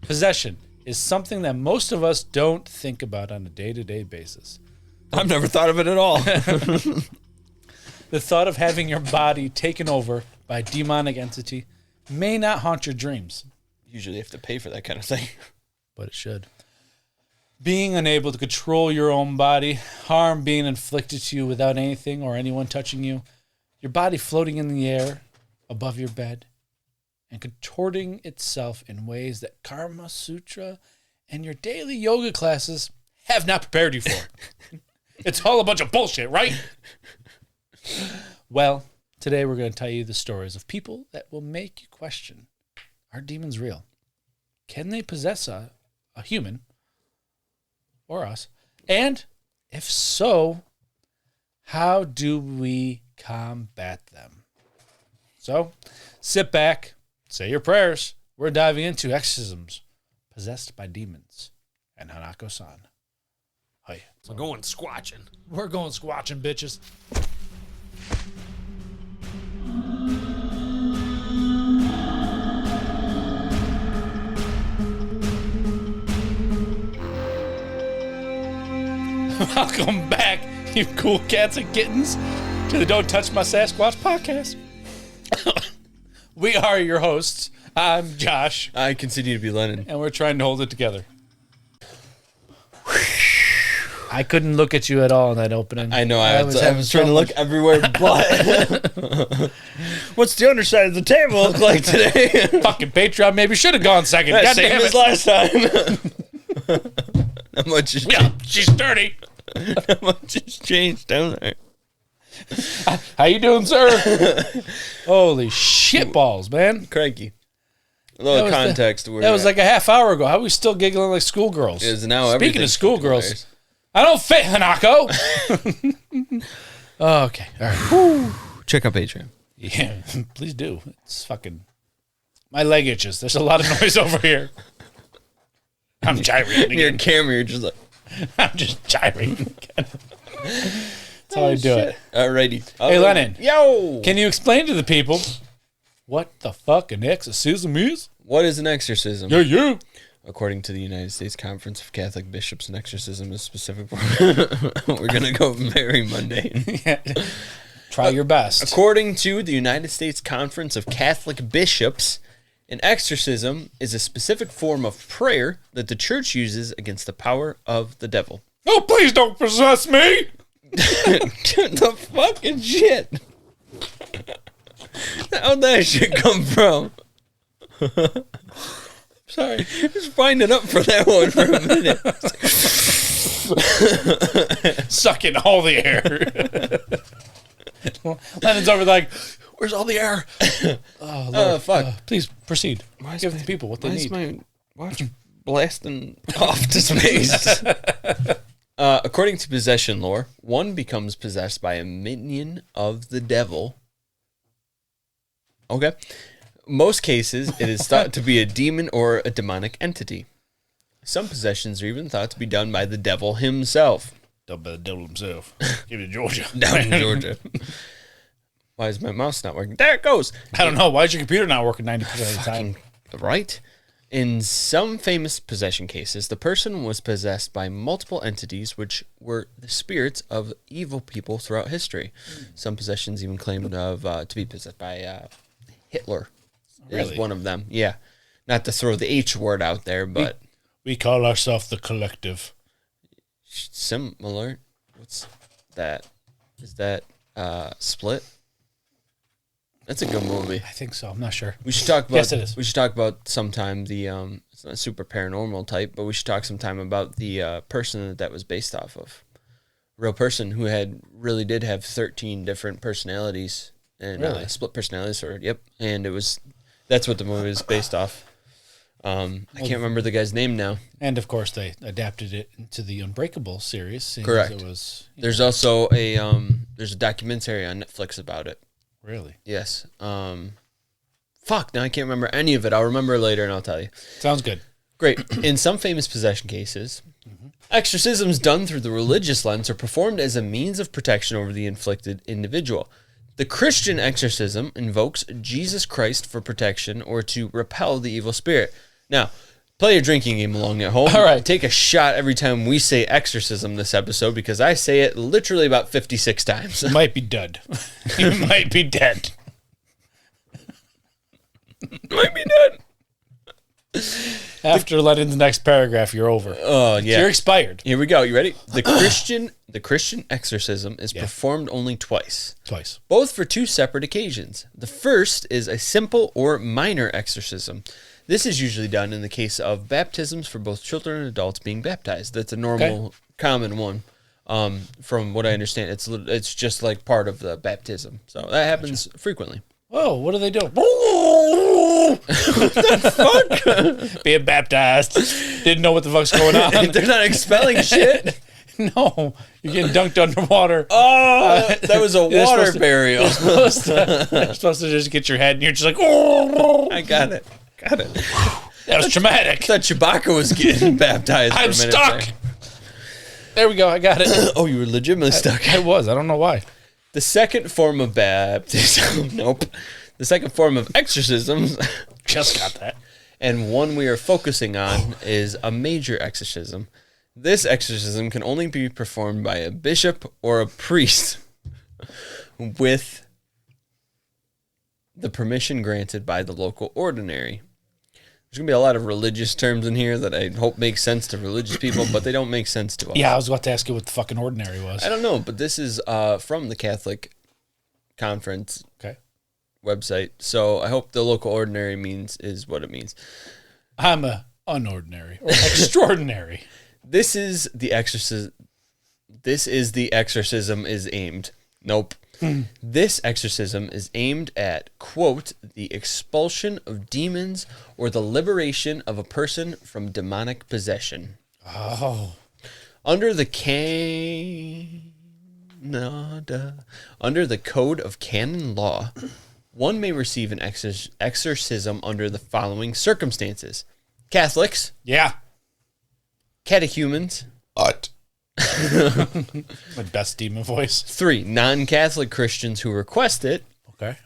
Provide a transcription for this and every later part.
Possession is something that most of us don't think about on a day-to-day basis. I've never thought of it at all. The thought of having your body taken over by a demonic entity may not haunt your dreams. Usually you have to pay for that kind of thing. But it should. Being unable to control your own body, harm being inflicted to you without anything or anyone touching you, your body floating in the air above your bed, and contorting itself in ways that Karma Sutra and your daily yoga classes have not prepared you for. It's all a bunch of bullshit, right? Well, today we're going to tell you the stories of people that will make you question, are demons real? Can they possess a human or us? And if so, how do we combat them? So, sit back, say your prayers. We're diving into exorcisms possessed by demons and Hanako-san. Hi. We're going squatching. We're going squatching, bitches. Welcome back, you cool cats and kittens, to the Don't Touch My Sasquatch podcast. We are your hosts. I'm Josh. I consider you to be Lennon. And we're trying to hold it together. I couldn't look at you at all in that opening. I know. I was trying to look everywhere but... What's the underside of the table look like today? Fucking Patreon maybe should have gone second. God Same damn as it. last time. Not much has Yeah, she's dirty. Not much has changed down there. How you doing, sir? Holy shit balls, man. Cranky. A little context. That was like a half hour ago. How are we still giggling like schoolgirls? Is now Speaking of schoolgirls, I don't fit, Hanako. Okay. All right. Woo. Check out Patreon. Yeah, please do. It's fucking... My leg itches. There's a lot of noise over here. I'm gyrating Your again. camera, you're just like... I'm just gyrating again. That's how I do it. Alrighty. Hey, Lennon. Yo! Can you explain to the people what the fuck an exorcism is? What is an exorcism? Yeah. According to the United States Conference of Catholic Bishops, an exorcism is specific. We're going to go very mundane. Yeah. Try your best. According to the United States Conference of Catholic Bishops, an exorcism is a specific form of prayer that the church uses against the power of the devil. Oh, please don't possess me! The fucking shit. How'd that shit come from? Sorry, just finding up for that one for a minute. Sucking all the air. Lennon's over like, where's all the air? Oh, Lord. Fuck. Please proceed. Give the people what they need. Why is my watch blasting off to space? According to possession lore, one becomes possessed by a minion of the devil. Okay. Most cases, it is thought to be a demon or a demonic entity. Some possessions are even thought to be done by the devil himself. Done by the devil himself. Give it to Georgia. Down in Georgia. Why is my mouse not working? There it goes. I don't know. Why is your computer not working 90% of the time? Right? In some famous possession cases, the person was possessed by multiple entities, which were the spirits of evil people throughout history. Some possessions even claimed to be possessed by Hitler. Really? Is one of them. Yeah. Not to throw the H word out there, but... We call ourselves the collective. Similar. What's that? Is that Split? That's a good movie. I think so. I'm not sure. We should talk about. Yes, it is. We should talk about sometime the it's not super paranormal type, but we should talk sometime about the person that was based off of. Real person who really did have 13 different personalities and Really? Split personalities, and that's what the movie is based off. I can't remember the guy's name now. And of course, they adapted it into the Unbreakable series. Correct. It was, There's also there's a documentary on Netflix about it. Really? Yes. Fuck, now I can't remember any of it. I'll remember later and I'll tell you. Sounds good. Great. In some famous possession cases, exorcisms done through the religious lens are performed as a means of protection over the inflicted individual. The Christian exorcism invokes Jesus Christ for protection or to repel the evil spirit. Now, Play a drinking game along at home. All right. Take a shot every time we say exorcism this episode because I say it literally about 56 times. You might be dead. You might be dead. Might be dead. After letting the next paragraph, you're over. Oh, yeah. You're expired. Here we go. You ready? The Christian exorcism is performed only twice. Both for two separate occasions. The first is a simple or minor exorcism. This is usually done in the case of baptisms for both children and adults being baptized. That's a normal, common one. From what I understand, it's just like part of the baptism. So that happens frequently. Whoa, what do they do? What the fuck? Being baptized. Didn't know what the fuck's going on. They're not expelling shit. No, you're getting dunked underwater. Oh, that was a water burial. You're supposed to just get your head and you're just like, oh. I got it. That was traumatic. I thought Chewbacca was getting baptized I'm for a minute stuck. There we go. I got it. Oh, you were legitimately stuck. I was. I don't know why. The second form of baptism, nope. The second form of exorcism, Just got that. and one we are focusing on is a major exorcism. This exorcism can only be performed by a bishop or a priest with the permission granted by the local ordinary. There's going to be a lot of religious terms in here that I hope make sense to religious people, but they don't make sense to us. Yeah, I was about to ask you what the fucking ordinary was. I don't know, but this is from the Catholic Conference website, so I hope the local ordinary is what it means. I'm a unordinary or extraordinary. This is the exorcism is aimed. Nope. This exorcism is aimed at, quote, the expulsion of demons or the liberation of a person from demonic possession. Oh. Under the Code of Canon Law, one may receive an exorcism under the following circumstances. Catholics. Yeah. Catechumens. My best demon voice. 3, non-Catholic Christians who request it. Okay.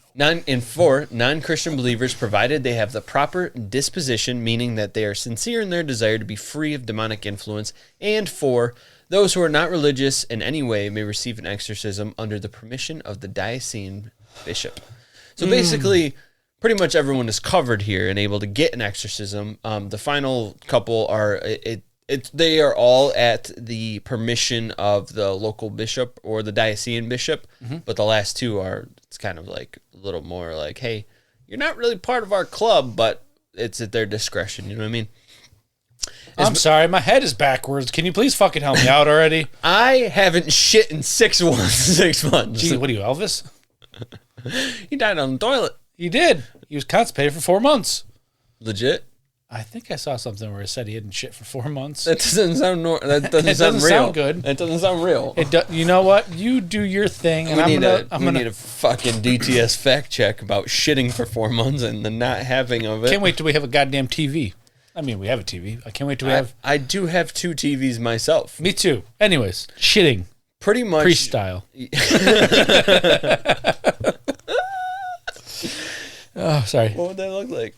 4, non-Christian believers, provided they have the proper disposition, meaning that they are sincere in their desire to be free of demonic influence. And 4, those who are not religious in any way may receive an exorcism under the permission of the diocesan bishop. So basically, pretty much everyone is covered here and able to get an exorcism. The final couple are... They are all at the permission of the local bishop or the diocesan bishop, but the last two it's kind of like a little more like, hey, you're not really part of our club, but it's at their discretion. You know what I mean? I'm sorry, my head is backwards. Can you please fucking help me out already? I haven't shit in 6 months. Gee, what are you, Elvis? He died on the toilet. He did. He was constipated for 4 months. Legit? I think I saw something where it said he hadn't shit for 4 months. That doesn't sound that doesn't It sound doesn't real. sound good. That doesn't sound real. You know what? You do your thing, and we need a fucking DTS fact check about shitting for 4 months and the not having of it. Can't wait till we have a goddamn TV. I mean, we have a TV. I can't wait till we have. I do have 2 TVs myself. Me too. Anyways, shitting. Pretty much. Priest style. Oh, sorry. What would that look like?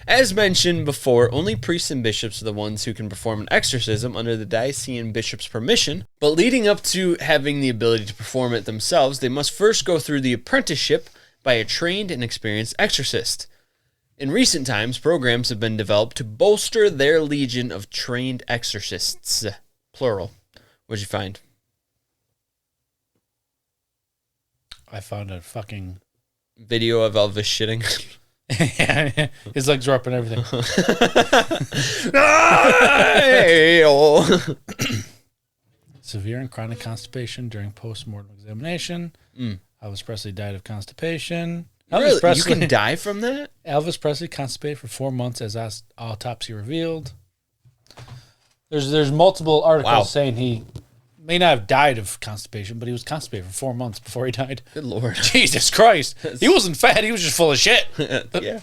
As mentioned before, only priests and bishops are the ones who can perform an exorcism under the diocesan bishop's permission, but leading up to having the ability to perform it themselves, they must first go through the apprenticeship by a trained and experienced exorcist. In recent times, programs have been developed to bolster their legion of trained exorcists. Plural. What'd you find? I found a fucking... video of Elvis shitting. His legs were up and everything. Severe and chronic constipation during post-mortem examination. Elvis Presley died of constipation. Really? You can die from that? Elvis Presley constipated for 4 months as autopsy revealed. There's multiple articles saying he may not have died of constipation, but he was constipated for 4 months before he died. Good Lord. Jesus Christ. He wasn't fat. He was just full of shit. Yeah.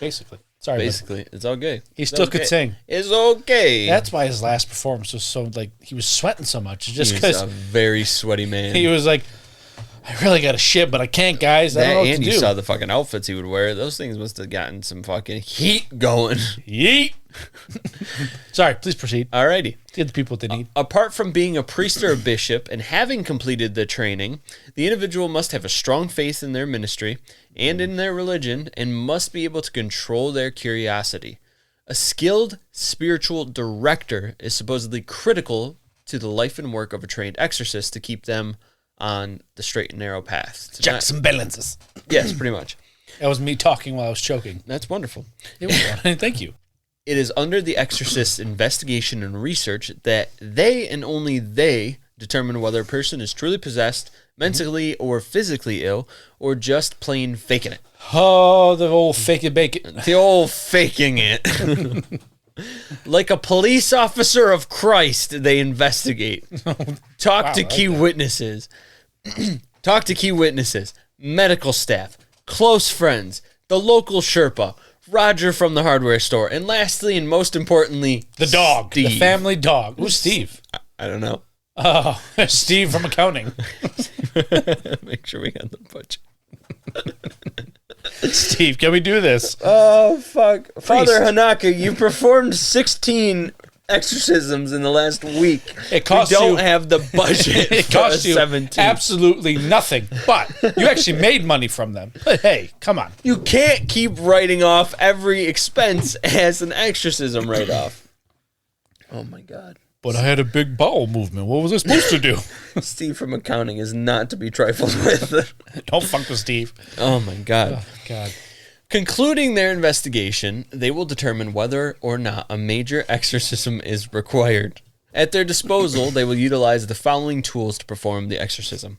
Basically. Sorry. Basically. It's okay. He still could sing. It's okay. That's why his last performance was so, like, he was sweating so much. Just he because was a very sweaty man. he was like, I really got to shit, but I can't, guys. I don't know what and to you do. saw the fucking outfits he would wear. Those things must have gotten some fucking heat going. Yeet. Sorry, please proceed. Alrighty. Give the people what they need. Apart from being a priest or a bishop and having completed the training, the individual must have a strong faith in their ministry and in their religion and must be able to control their curiosity. A skilled spiritual director is supposedly critical to the life and work of a trained exorcist to keep them on the straight and narrow path. Checks and balances. Yes, pretty much. That was me talking while I was choking. That's wonderful. It was. Thank you. It is under the exorcist's investigation and research that they and only they determine whether a person is truly possessed, mentally or physically ill, or just plain faking it. Oh, the old fake it, bake it. The old faking it. Like a police officer of Christ, they investigate. Talk to key witnesses. Talk to key witnesses, medical staff, close friends, the local Sherpa, Roger from the hardware store, and lastly and most importantly, The dog. Steve. The family dog. Who's Steve? I don't know. Oh, Steve from accounting. Make sure we got the budget. Steve, can we do this? Oh, fuck. Father Priest. Hanaka, you performed 16 exorcisms in the last week. It costs we don't you- have the budget It for cost you 17. absolutely nothing, but you actually made money from them. But hey, come on. You can't keep writing off every expense as an exorcism write-off. Oh, my God. But I had a big bowel movement. What was I supposed to do? Steve from accounting is not to be trifled with. Don't fuck with Steve. Oh, my God. Oh, God. Concluding their investigation, they will determine whether or not a major exorcism is required. At their disposal, they will utilize the following tools to perform the exorcism.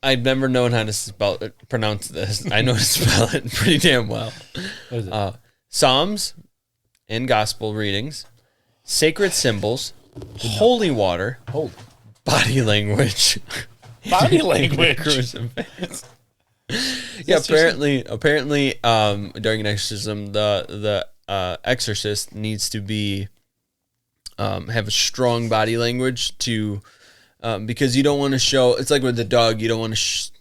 I've never known how to pronounce this. I know how to spell it pretty damn well. What is it? Psalms and gospel readings, sacred symbols, holy water, body language. Body language. Crucifix. Yeah, apparently, during an exorcism, the exorcist needs to be have a strong body language to because you don't want to show. It's like with the dog, you don't want to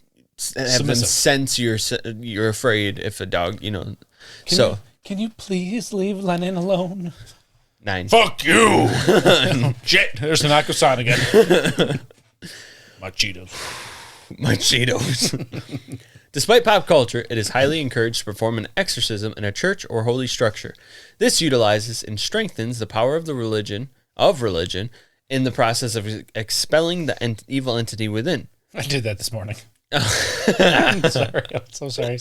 have them sense you're afraid if a dog, Can you please leave Lennon alone? 9. Fuck you! Shit, there's an Akasan again. My Cheetos. My Cheetos. Despite pop culture, it is highly encouraged to perform an exorcism in a church or holy structure. This utilizes and strengthens the power of the religion in the process of expelling the evil entity within. I did that this morning. I'm sorry. I'm so sorry.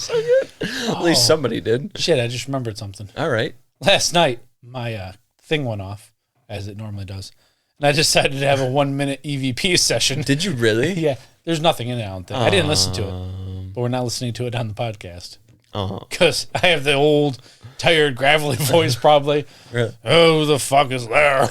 At least somebody did. Shit, I just remembered something. All right. Last night, my thing went off, as it normally does. And I decided to have a 1-minute EVP session. Did you really? Yeah. There's nothing in it, I don't think. I didn't listen to it. But we're not listening to it on the podcast. Because I have the old, tired, gravelly voice probably. Really? Oh, the fuck is there?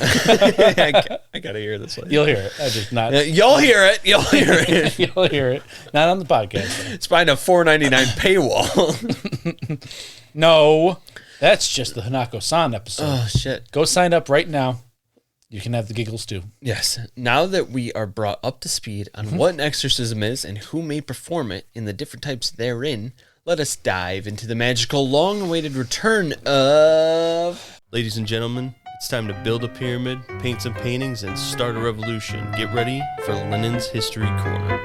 I gotta hear this later. You'll hear it. I just not. You'll hear it. You'll hear it. You'll hear it. Not on the podcast. It's behind a $4.99 paywall. No. That's just the Hanako-san episode. Oh, shit. Go sign up right now. You can have the giggles too. Yes. Now that we are brought up to speed on what an exorcism is and who may perform it and the different types therein, let us dive into the magical, long-awaited return of... Ladies and gentlemen, it's time to build a pyramid, paint some paintings, and start a revolution. Get ready for Lennon's History Corner.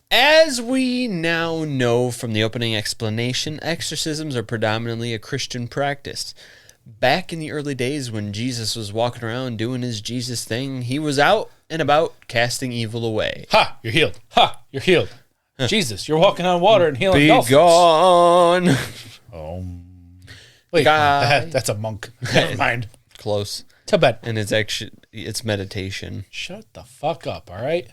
As we now know from the opening explanation, exorcisms are predominantly a Christian practice. Back in the early days when Jesus was walking around doing his Jesus thing, he was out and about casting evil away. Ha! You're healed. Ha! You're healed. Jesus, you're walking on water and healing Be dolphins. gone! Wait, Guy. that's a monk. Never mind. Close. Tibet. And it's meditation. Shut the fuck up, all right?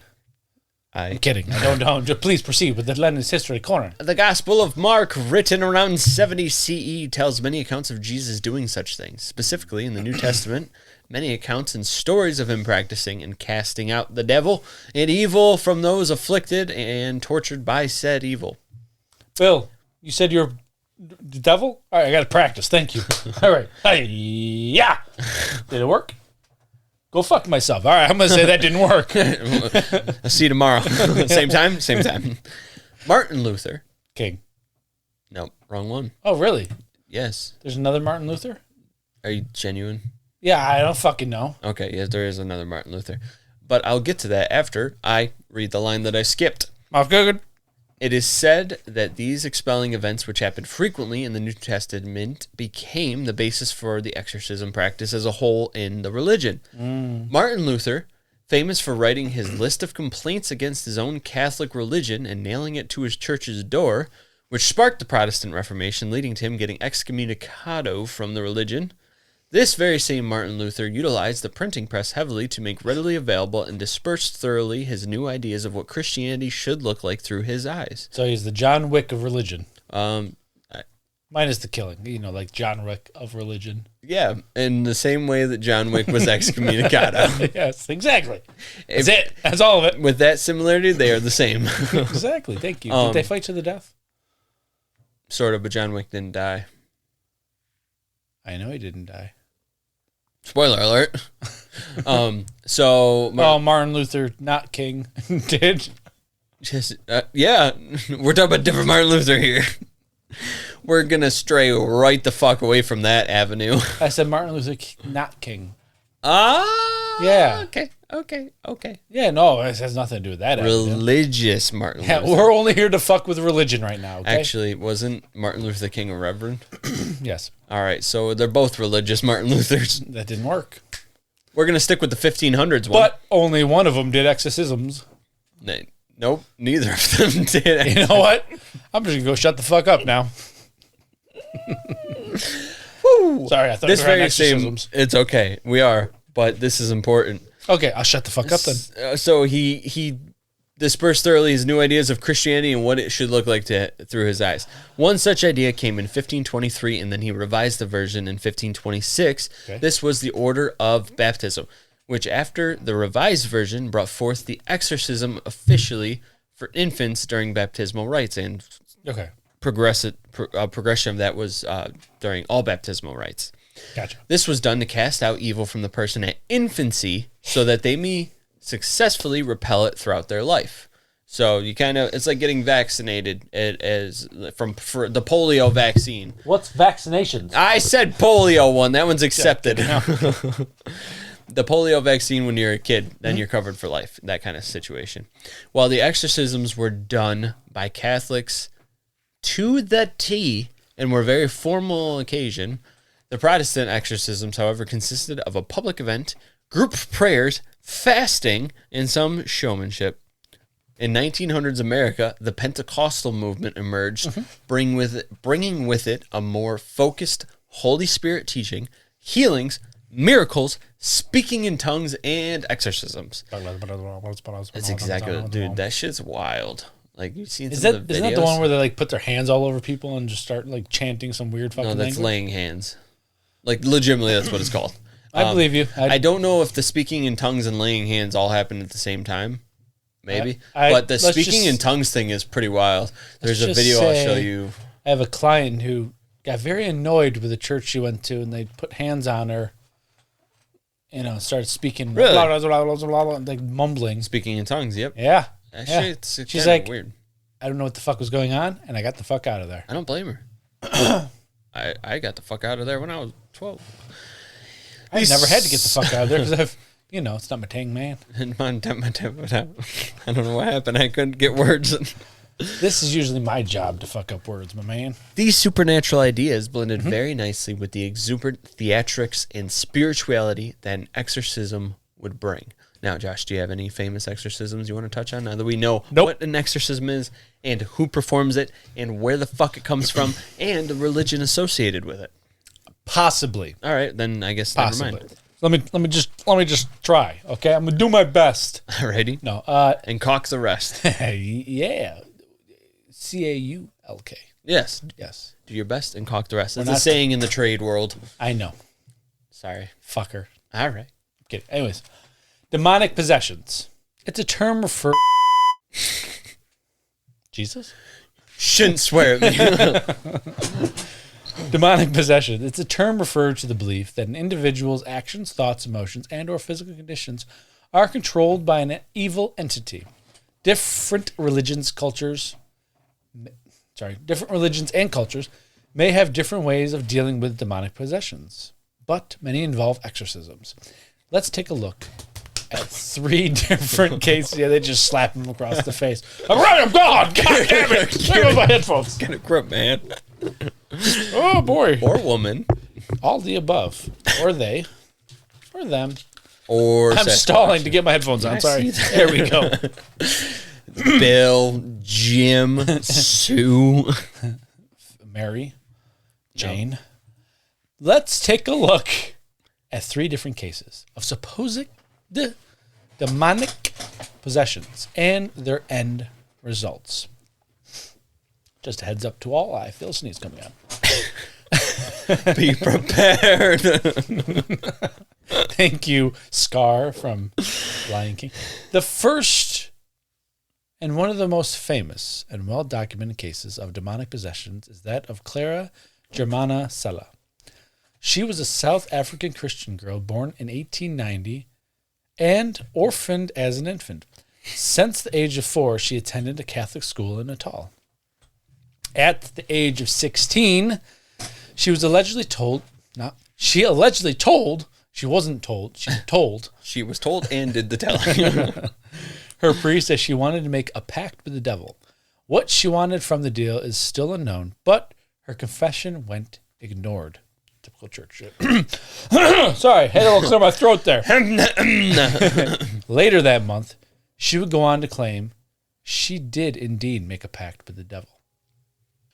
I'm I'm kidding. I don't. Just please proceed with the Lennon's History Corner. The Gospel of Mark, written around 70 CE, tells many accounts of Jesus doing such things. Specifically, in the New Testament, many accounts and stories of him practicing and casting out the devil and evil from those afflicted and tortured by said evil. Bill, you said you're The devil? All right, I got to practice. Thank you. All right. Yeah. Did it work? Go fuck myself. All right, I'm going to say that didn't work. I'll see you tomorrow. Same time? Same time. Martin Luther. King. Nope, wrong one. Oh, really? Yes. There's another Martin Luther? Are you genuine? Yeah, I don't fucking know. Okay, yes, there is another Martin Luther. But I'll get to that after I read the line that I skipped. Off good. It is said that these expelling events, which happened frequently in the New Testament, became the basis for the exorcism practice as a whole in the religion. Martin Luther, famous for writing his list of complaints against his own Catholic religion and nailing it to his church's door, which sparked the Protestant Reformation, leading to him getting excommunicado from the religion. This very same Martin Luther utilized the printing press heavily to make readily available and dispersed thoroughly his new ideas of what Christianity should look like through his eyes. So he's the John Wick of religion. Minus the killing, like John Wick of religion. Yeah, in the same way that John Wick was excommunicado. Yes, exactly. That's it. That's all of it. With that similarity, they are the same. Exactly. Thank you. Did they fight to the death? Sort of, but John Wick didn't die. I know he didn't die. Spoiler alert. Martin Luther, not king, did. Yeah, we're talking about different Martin Luther here. We're going to stray right the fuck away from that avenue. I said Martin Luther, not king. Yeah. Okay. Yeah, no, it has nothing to do with that. Religious Martin Luther. Yeah, we're only here to fuck with religion right now, okay? Actually, wasn't Martin Luther the King a reverend? Yes. All right, so they're both religious Martin Luthers. That didn't work. We're going to stick with the 1500s one. But only one of them did exorcisms. Nope, neither of them did. You know what? I'm just going to go shut the fuck up now. Sorry, I thought this we were on very exorcisms. same. It's okay. We are, but this is important. Okay, I'll shut the fuck up then. So he dispersed thoroughly his new ideas of Christianity and what it should look like through his eyes. One such idea came in 1523, and then he revised the version in 1526. Okay. This was the order of baptism, which after the revised version brought forth the exorcism officially for infants during baptismal rites, and progression of that was during all baptismal rites. Gotcha. This was done to cast out evil from the person at infancy so that they may successfully repel it throughout their life. So you it's like getting vaccinated for the polio vaccine. What's vaccinations? I said polio one. That one's accepted. Yeah. The polio vaccine when you're a kid, then you're covered for life. That kind of situation. While the exorcisms were done by Catholics to the T and were a very formal occasion, the Protestant exorcisms, however, consisted of a public event, group prayers, fasting, and some showmanship. In 1900s America, the Pentecostal movement emerged, bringing with it a more focused Holy Spirit teaching, healings, miracles, speaking in tongues, and exorcisms. That's exactly what, dude. That shit's wild. Like, you've seen some of the videos. Isn't that the one where they put their hands all over people and just start chanting some weird fucking language? No, that's laying hands. Legitimately, that's what it's called. I believe you. I don't know if the speaking in tongues and laying hands all happened at the same time. Maybe. But the speaking in tongues thing is pretty wild. There's a video I'll show you. I have a client who got very annoyed with the church she went to, and they put hands on her, started speaking. Really? Blah, blah, blah, blah, blah, mumbling. Speaking in tongues, yep. Yeah. That shit's She's like, weird. I don't know what the fuck was going on, and I got the fuck out of there. I don't blame her. I got the fuck out of there when I was 12. I never had to get the fuck out of there because it's not my tang, man. I don't know what happened. I couldn't get words. This is usually my job to fuck up words, my man. These supernatural ideas blended very nicely with the exuberant theatrics and spirituality that an exorcism would bring. Now, Josh, do you have any famous exorcisms you want to touch on now that we know what an exorcism is and who performs it and where the fuck it comes from and the religion associated with it? Possibly. All right, then I guess possibly. Never mind. Let me just try. Okay, I'm gonna do my best. Alrighty. No. And cock the rest. Yeah. CAULK. Yes. Do your best and cock the rest. It's a saying in the trade world. I know. Sorry, fucker. All right. Okay. Anyways, demonic possessions. It's a term for Jesus. Shouldn't swear at me. Demonic possession. It's a term referred to the belief that an individual's actions, thoughts, emotions, and or physical conditions are controlled by an evil entity. Different religions and cultures may have different ways of dealing with demonic possessions, but many involve exorcisms. Let's take a look at 3 different cases. Yeah, they just slap him across the face. I'm right, I'm gone! God damn it! Where are my headphones? Get a grip, man. Oh, boy. Or woman. All the above. Or they. Or them. Or I'm stalling to get my headphones on. Sorry. There we go. Bill, Jim, Sue, Mary, Jane. Let's take a look at 3 different cases of supposed demonic possessions and their end results. Just a heads up to all. I feel a sneeze coming on. be prepared. Thank you, Scar from Lion King. The first and one of the most famous and well-documented cases of demonic possessions is that of Clara Germana Sella. She was a South African Christian girl born in 1890 and orphaned as an infant. Since the age of 4, she attended a Catholic school in Natal. At the age of 16, she was allegedly told, she wasn't told, she was told. She was told and did the telling. Her priest that she wanted to make a pact with the devil. What she wanted from the deal is still unknown, but her confession went ignored. Typical church shit. Sorry, had to clear my throat there. Later that month, she would go on to claim she did indeed make a pact with the devil.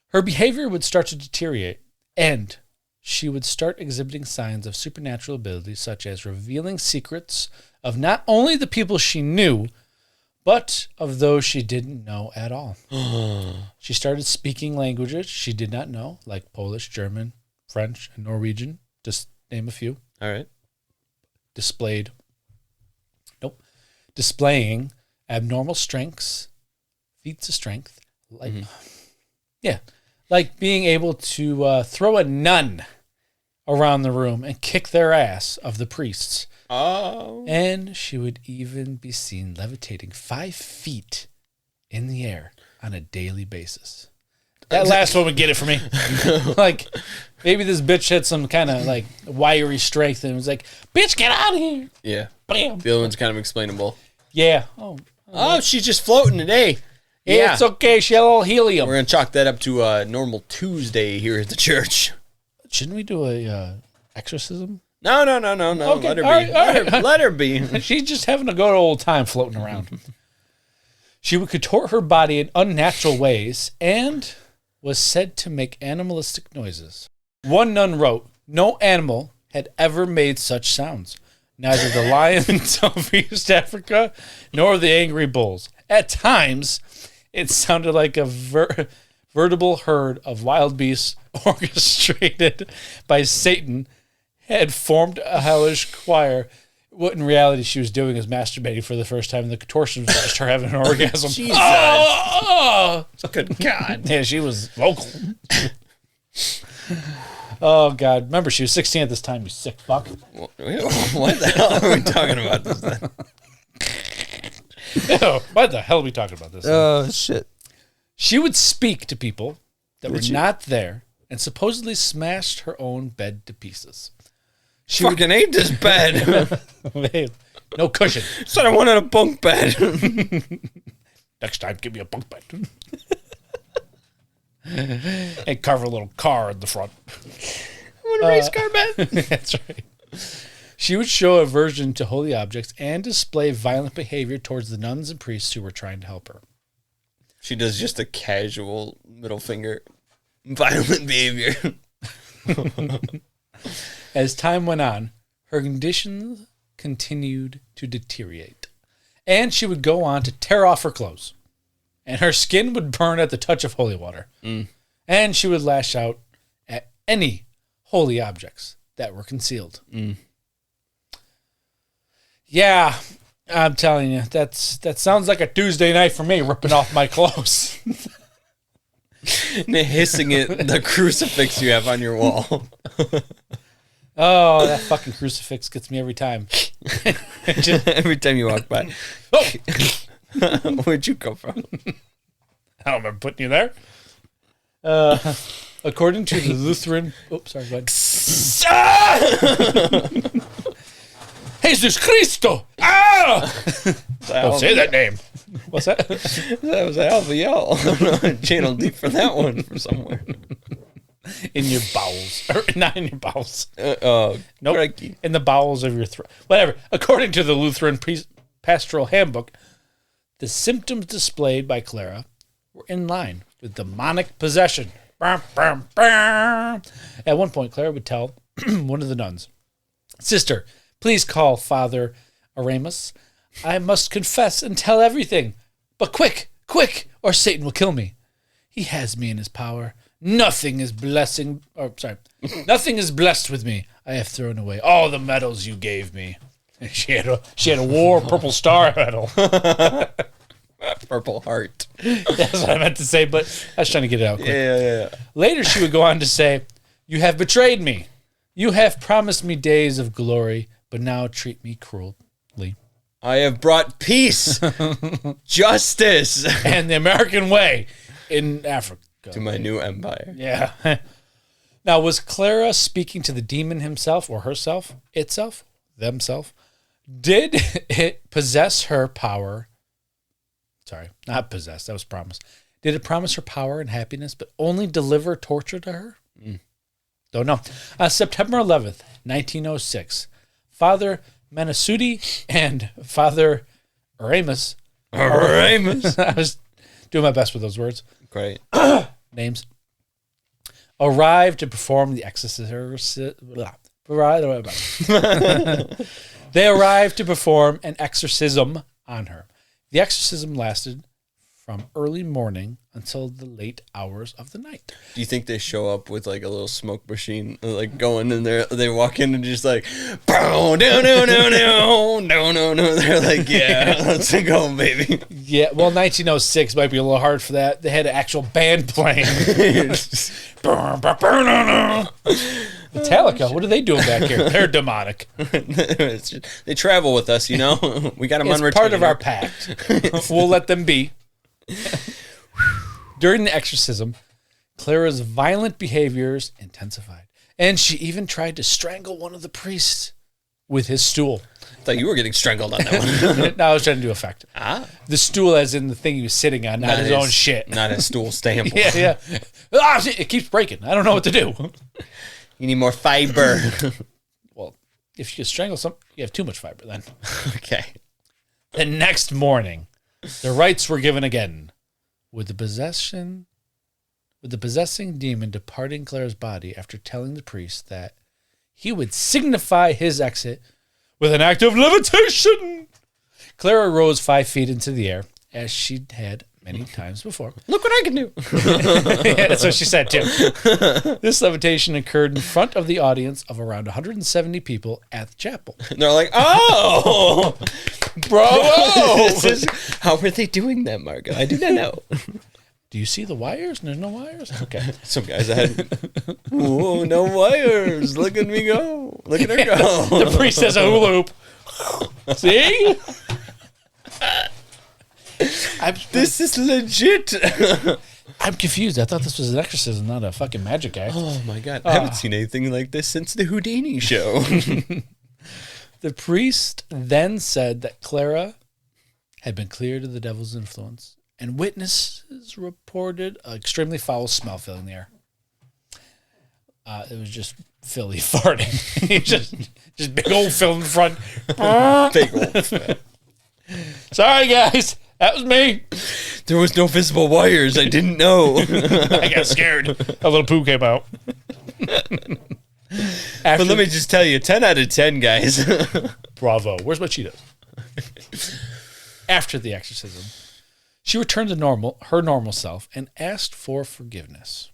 Her behavior would start to deteriorate, and she would start exhibiting signs of supernatural abilities, such as revealing secrets of not only the people she knew, but of those she didn't know at all. She started speaking languages she did not know, like Polish, German, French, and Norwegian, just name a few. All right. Displaying abnormal strengths, feats of strength, like being able to throw a nun around the room and kick their ass of the priests. Oh. And she would even be seen levitating 5 feet in the air on a daily basis. That last one would get it for me. Like, maybe this bitch had some kind of, like, wiry strength and was like, bitch, get out of here. Yeah. Bam. The other one's kind of explainable. Yeah. Oh, she's just floating today. Yeah. It's okay. She had a little helium. We're going to chalk that up to a normal Tuesday here at the church. Shouldn't we do a exorcism? No. Okay. Let her be. All right. Let her be. She's just having a good old time floating around. She would contort her body in unnatural ways and was said to make animalistic noises. One nun wrote, no animal had ever made such sounds. Neither the lions of East Africa nor the angry bulls. At times, it sounded like a veritable herd of wild beasts orchestrated by Satan had formed a hellish choir. What in reality she was doing is masturbating for the first time, and the contortion was just her having an orgasm. Jesus. Oh! Good God. Yeah, she was vocal. Oh, God. Remember, she was 16 at this time, you sick fuck. What the hell are we talking about this then? Ew, what the hell are we talking about this? Oh, shit. She would speak to people that were not there and supposedly smashed her own bed to pieces. She fucking ate this bed. No cushion. Said I wanted a bunk bed. Next time, give me a bunk bed. And carve a little car in the front. I want a race car bed. That's right. She would show aversion to holy objects and display violent behavior towards the nuns and priests who were trying to help her. She does just a casual middle finger. Violent behavior. As time went on, her conditions continued to deteriorate, and she would go on to tear off her clothes, and her skin would burn at the touch of holy water, and she would lash out at any holy objects that were concealed. Yeah, I'm telling you, that sounds like a Tuesday night for me, ripping off my clothes. And hissing at the crucifix you have on your wall. Oh, that fucking crucifix gets me every time. Every time you walk by. Oh! Where'd you come from? I don't remember putting you there. According to the Lutheran... Oops, sorry, go ahead. Jesus Cristo! Ah! Don't say that name. What's that? That was a hell of a yell. Channel deep for that one from somewhere. In your bowels. Or not in your bowels. Nope. Crikey. In the bowels of your throat. Whatever. According to the Lutheran Pastoral Handbook, the symptoms displayed by Clara were in line with demonic possession. At one point, Clara would tell one of the nuns, "Sister, please call Father Aramus. I must confess and tell everything. But quick, or Satan will kill me. He has me in his power. Nothing is blessed with me. I have thrown away all the medals you gave me." She had a war purple star medal. Purple heart. That's what I meant to say, but I was trying to get it out quick. Yeah. Later, she would go on to say, "You have betrayed me. You have promised me days of glory, but now treat me cruelly. I have brought peace, justice, and the American way in Africa. To my new empire." Yeah. Now, was Clara speaking to the demon himself or herself, itself, themself? Did it possess her power? Sorry, not possess. That was promise. Did it promise her power and happiness, but only deliver torture to her? Don't know. On September 11th, 1906, Father Manasuti and Father Aramus. I was doing my best with those words. Great. Names. Arrived to perform the exorcism. They arrived to perform an exorcism on her. The exorcism lasted from early morning until the late hours of the night. Do you think they show up with like a little smoke machine, like going in there? They walk in and just like, no. They're like, yeah, let's go, baby. Yeah, well, 1906 might be a little hard for that. They had an actual band playing. Metallica, what are they doing back here? They're demonic. They travel with us, you know. We got them on retainer. It's part of our pact. We'll let them be. During the exorcism, Clara's violent behaviors intensified, and she even tried to strangle one of the priests with his stool. I thought you were getting strangled on that one. No, I was trying to do effect. The stool as in the thing he was sitting on, not his own shit. Not his stool stamp. Yeah. It keeps breaking. I don't know what to do. You need more fiber. Well, if you strangle something, you have too much fiber then. Okay. The next morning, the rites were given again, with the possessing demon departing Clara's body after telling the priest that he would signify his exit with an act of levitation. Clara rose 5 feet into the air, as she had many times before. Look what I can do. Yeah, that's what she said, too. This levitation occurred in front of the audience of around 170 people at the chapel. And they're like, oh, bravo! How were they doing that, Margo? I do not know. Do you see the wires? There's no wires? Okay. Some guys ahead. Whoa, no wires. Look at me go. Look at her go. The priest has a hula hoop. See? This is legit. I'm confused. I thought this was an exorcism, not a fucking magic act. Oh, my God. I haven't seen anything like this since the Houdini show. The priest then said that Clara had been cleared of the devil's influence, and witnesses reported an extremely foul smell filling the air. It was just Philly farting. just big old Phil in front. Big old Phil. Sorry, guys. That was me. There was no visible wires. I didn't know. I got scared. A little poo came out. But let me just tell you, 10 out of 10, guys. Bravo. Where's my Cheetos? After the exorcism, she returned to her normal self and asked for forgiveness.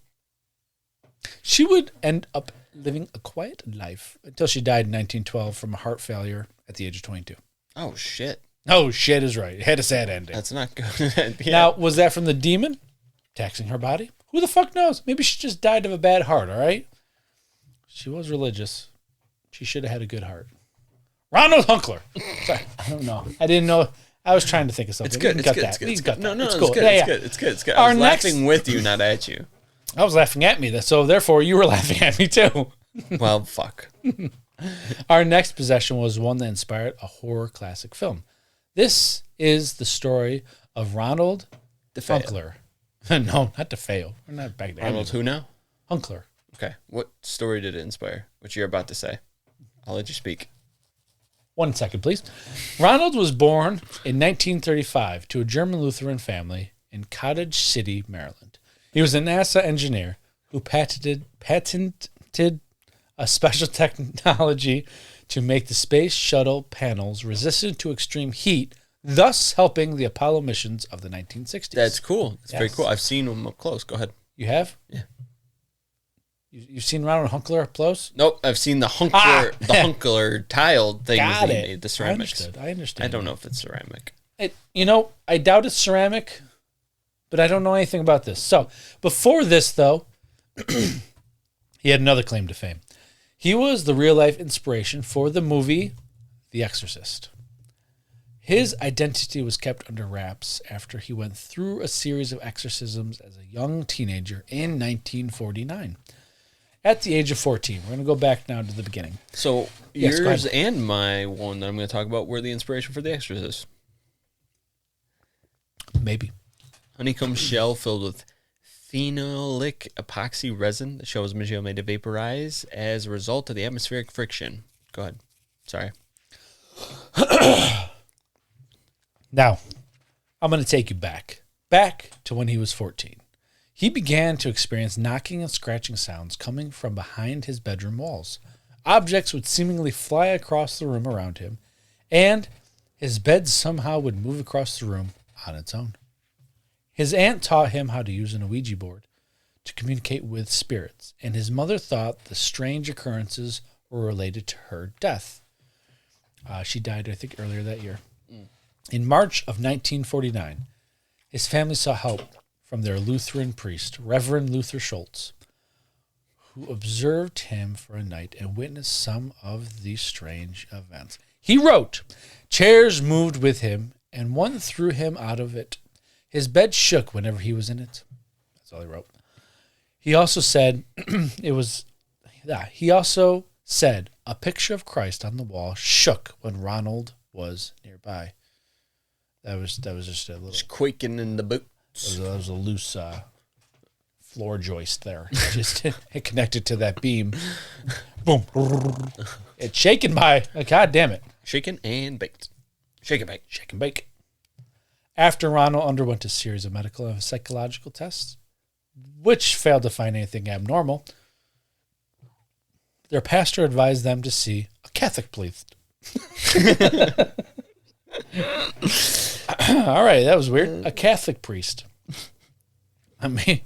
She would end up living a quiet life until she died in 1912 from a heart failure at the age of 22. Oh, shit. Oh, shit is right. It had a sad ending. That's not good. Yeah. Now, was that from the demon taxing her body? Who the fuck knows? Maybe she just died of a bad heart, all right? She was religious. She should have had a good heart. Ronald Hunkler. Sorry, I don't know. I didn't know. I was trying to think of something. It's good. We can cut that. We can cut that. No, it's it's cool. good. Yeah, It's good. It's good. Our I was next- laughing with you, not at you. I was laughing at me, so therefore you were laughing at me too. Well, fuck. Our next possession was one that inspired a horror classic film. This is the story of Ronald DeFeo. Hunkler. No, not DeFeo. We're not back there. Ronald who now? Hunkler. Okay. What story did it inspire? What you're about to say? I'll let you speak. 1 second, please. Ronald was born in 1935 to a German Lutheran family in Cottage City, Maryland. He was a NASA engineer who patented a special technology to make the space shuttle panels resistant to extreme heat, thus helping the Apollo missions of the 1960s. That's cool. That's very Yes. cool. I've seen them up close. Go ahead. You have? Yeah. You've seen Ronald Hunkler up close? Nope. I've seen the Hunkler tiled things Got that he it. made, the ceramics. I understand. I don't know if it's ceramic. I doubt it's ceramic, but I don't know anything about this. So, before this, though, he had another claim to fame. He was the real-life inspiration for the movie The Exorcist. His identity was kept under wraps after he went through a series of exorcisms as a young teenager in 1949. At the age of 14. We're going to go back now to the beginning. So Yes, go yours ahead. and my one that I'm going to talk about were the inspiration for The Exorcist. Maybe. Honeycomb shell filled with phenolic epoxy resin. The shell was material made to vaporize as a result of the atmospheric friction. Go ahead. Sorry. Now, I'm going to take you back to when he was 14. He began to experience knocking and scratching sounds coming from behind his bedroom walls. Objects would seemingly fly across the room around him, and his bed somehow would move across the room on its own. His aunt taught him how to use an Ouija board to communicate with spirits, and his mother thought the strange occurrences were related to her death. She died, I think, earlier that year. In March of 1949, his family sought help from their Lutheran priest, Reverend Luther Schultz, who observed him for a night and witnessed some of these strange events. He wrote, chairs moved with him, and one threw him out of it. His bed shook whenever he was in it. That's all he wrote. He also said, he also said a picture of Christ on the wall shook when Ronald was nearby. That was just a little... Just quaking in the boots. That was a loose floor joist there. It connected to that beam. Boom. It's shaken by... God damn it. Shaken and baked. Shake and bake. Shake and bake. After Ronald underwent a series of medical and psychological tests, which failed to find anything abnormal, their pastor advised them to see a Catholic priest. All right, that was weird. A Catholic priest. I mean,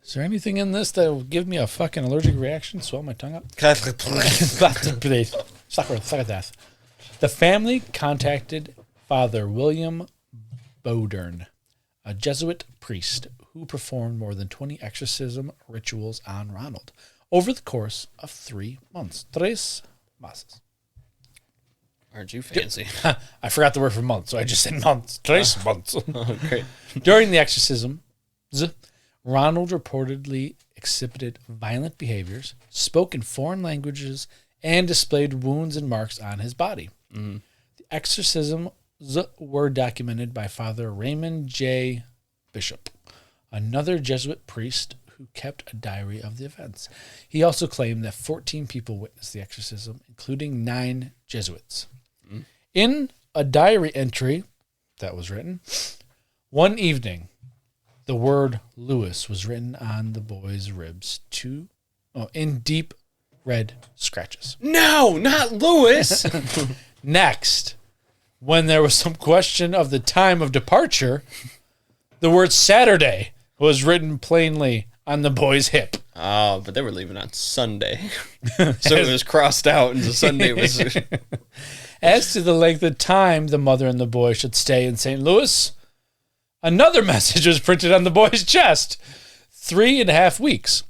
is there anything in this that will give me a fucking allergic reaction? Swell my tongue up. Catholic The family contacted Father William Bodern, a Jesuit priest who performed more than 20 exorcism rituals on Ronald over the course of 3 months. 3 meses. Aren't you fancy? I forgot the word for month, so I just said months. 3 months. Oh, great. During the exorcism, Ronald reportedly exhibited violent behaviors, spoke in foreign languages, and displayed wounds and marks on his body. Mm-hmm. The exorcisms were documented by Father Raymond J. Bishop, another Jesuit priest who kept a diary of the events. He also claimed that 14 people witnessed the exorcism, including 9 Jesuits. Mm-hmm. In a diary entry that was written, one evening, the word Lewis was written on the boy's ribs in deep red scratches. No, not Lewis. Next, when there was some question of the time of departure, the word Saturday was written plainly on the boy's hip. Oh, but they were leaving on Sunday. So it was crossed out and the Sunday was... As to the length of time the mother and the boy should stay in St. Louis, Another message was printed on the boy's chest. 3.5 weeks.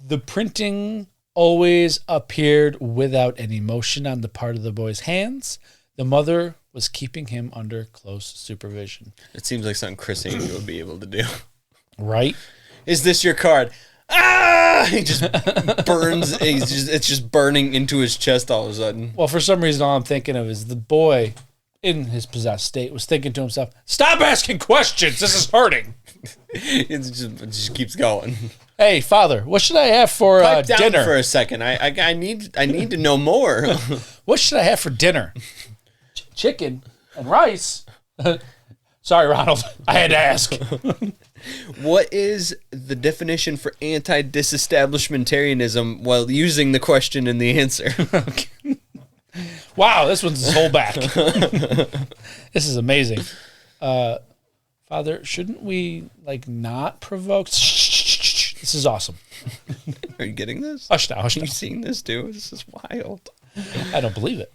The printing always appeared without any motion on the part of the boy's hands. The mother was keeping him under close supervision. It seems like something Chris Angel would be able to do. Right? Is this your card? Ah! He just burns. It's just burning into his chest all of a sudden. Well, for some reason, all I'm thinking of is the boy in his possessed state was thinking to himself, stop asking questions. This is hurting. It just keeps going. Hey, Father, what should I have for Pipe down dinner? for a second. I need to know more. What should I have for dinner? Chicken and rice. Sorry, Ronald. I had to ask. What is the definition for anti-disestablishmentarianism while using the question and the answer? Wow, this one's his whole back. This is amazing. Father, shouldn't we not provoke? Shh. This is awesome. Are you getting this? Hush now. Are you seeing this too? This is wild. I don't believe it.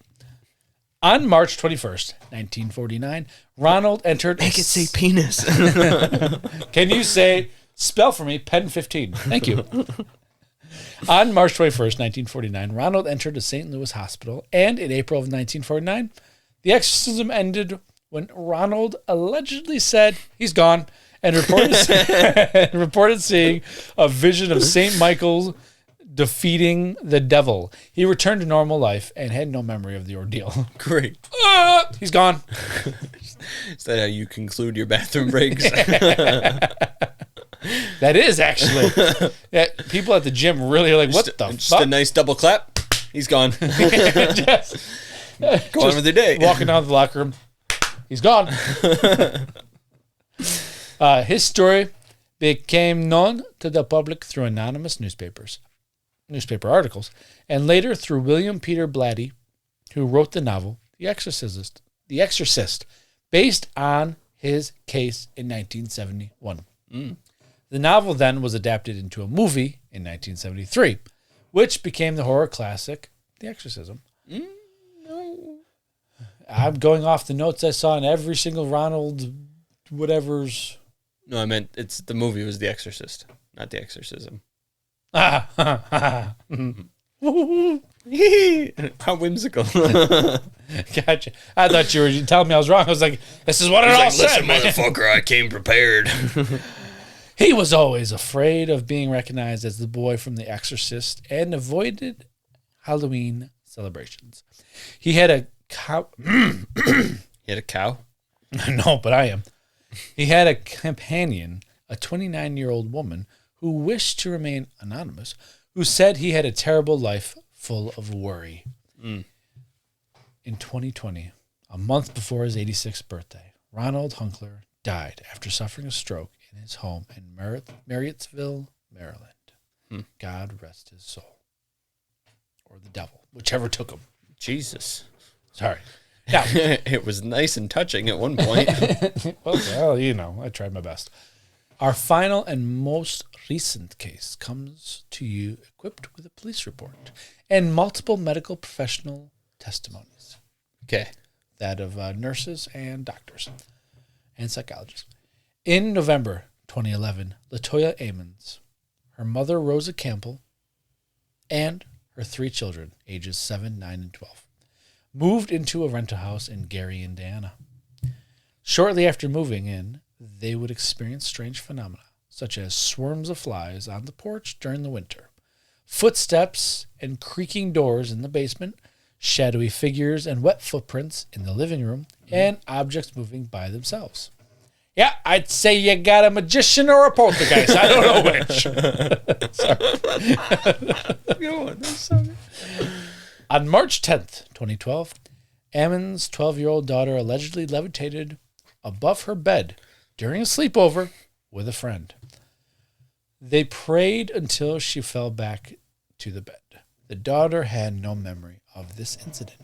On March 21st, 1949, Ronald entered... Make it say penis. Can you spell for me, pen 15? Thank you. On March 21st, 1949, Ronald entered a St. Louis hospital, and in April of 1949, the exorcism ended when Ronald allegedly said he's gone and reported seeing a vision of St. Michael defeating the devil. He returned to normal life and had no memory of the ordeal. Great. He's gone. Is that how you conclude your bathroom breaks? That is actually. Yeah, people at the gym really are like, what the Just fuck? a nice double clap. He's gone. Just Go on with your day. walking out of the locker room. He's gone. His story became known to the public through anonymous newspaper articles, and later through William Peter Blatty, who wrote the novel The Exorcist, based on his case in 1971. The novel then was adapted into a movie in 1973, which became the horror classic The Exorcism. No. I'm going off the notes I saw in every single Ronald whatever's. No, I meant the movie was The Exorcist, not The Exorcism. Gotcha. How whimsical. I thought you were telling me I was wrong. I was like, this is what it all said, listen, man. motherfucker, I came prepared. He was always afraid of being recognized as the boy from The Exorcist and avoided Halloween celebrations. He had a cow. You had a cow? No, but I am. He had a companion, a 29-year-old woman who wished to remain anonymous, who said he had a terrible life full of worry. In 2020, a month before his 86th birthday, Ronald Hunkler died after suffering a stroke in his home in Marriottsville, Maryland. God rest his soul. Or the devil, whichever took him. Jesus. Sorry. Now, It was nice and touching at one point. well, I tried my best. Our final and most recent case comes to you equipped with a police report and multiple medical professional testimonies. Okay. That of nurses and doctors and psychologists. In November 2011, LaToya Ammons, her mother Rosa Campbell, and her 3 children, ages 7, 9, and 12, moved into a rental house in Gary, Indiana. Shortly after moving in, they would experience strange phenomena, such as swarms of flies on the porch during the winter, footsteps and creaking doors in the basement, shadowy figures and wet footprints in the living room, and objects moving by themselves. Yeah, I'd say you got a magician or a poltergeist. I don't know which. Sorry. On March 10th, 2012, Ammon's 12-year-old daughter allegedly levitated above her bed during a sleepover with a friend. They prayed until she fell back to the bed. The daughter had no memory of this incident.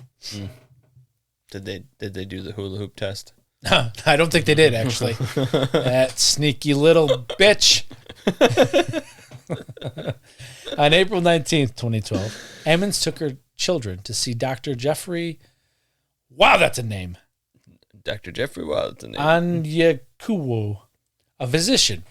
Did they do the hula hoop test? I don't think they did, actually. That sneaky little bitch. On April 19th, 2012, Ammons took her children to see Dr. Jeffrey. Wow, that's a name. Dr. Jeffrey Wilton. Anyekuwo, a physician.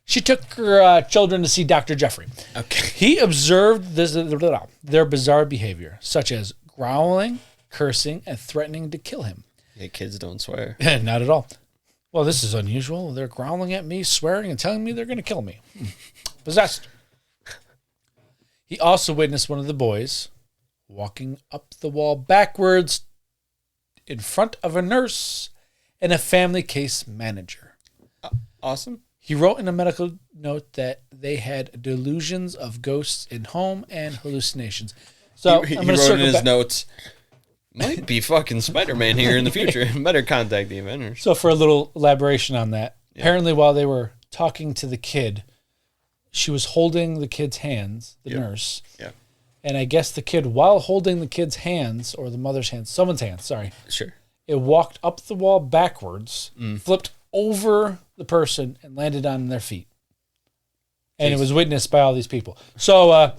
She took her children to see Dr. Jeffrey. Okay. He observed their bizarre behavior, such as growling, cursing, and threatening to kill him. Yeah, kids don't swear. Not at all. Well, this is unusual. They're growling at me, swearing, and telling me they're going to kill me. Possessed. He also witnessed one of the boys walking up the wall backwards in front of a nurse and a family case manager. Awesome. He wrote in a medical note that they had delusions of ghosts in home and hallucinations. So he I'm going to wrote in circle his back. notes, might be fucking Spider-Man here in the future. Better contact the inventors. So for a little elaboration on that, apparently while they were talking to the kid, she was holding the kid's hands, the nurse. Yeah. And I guess the kid, while holding the kid's hands, or the mother's hands, someone's hands, sorry. Sure. It walked up the wall backwards, flipped over the person, and landed on their feet. And it was witnessed by all these people. So,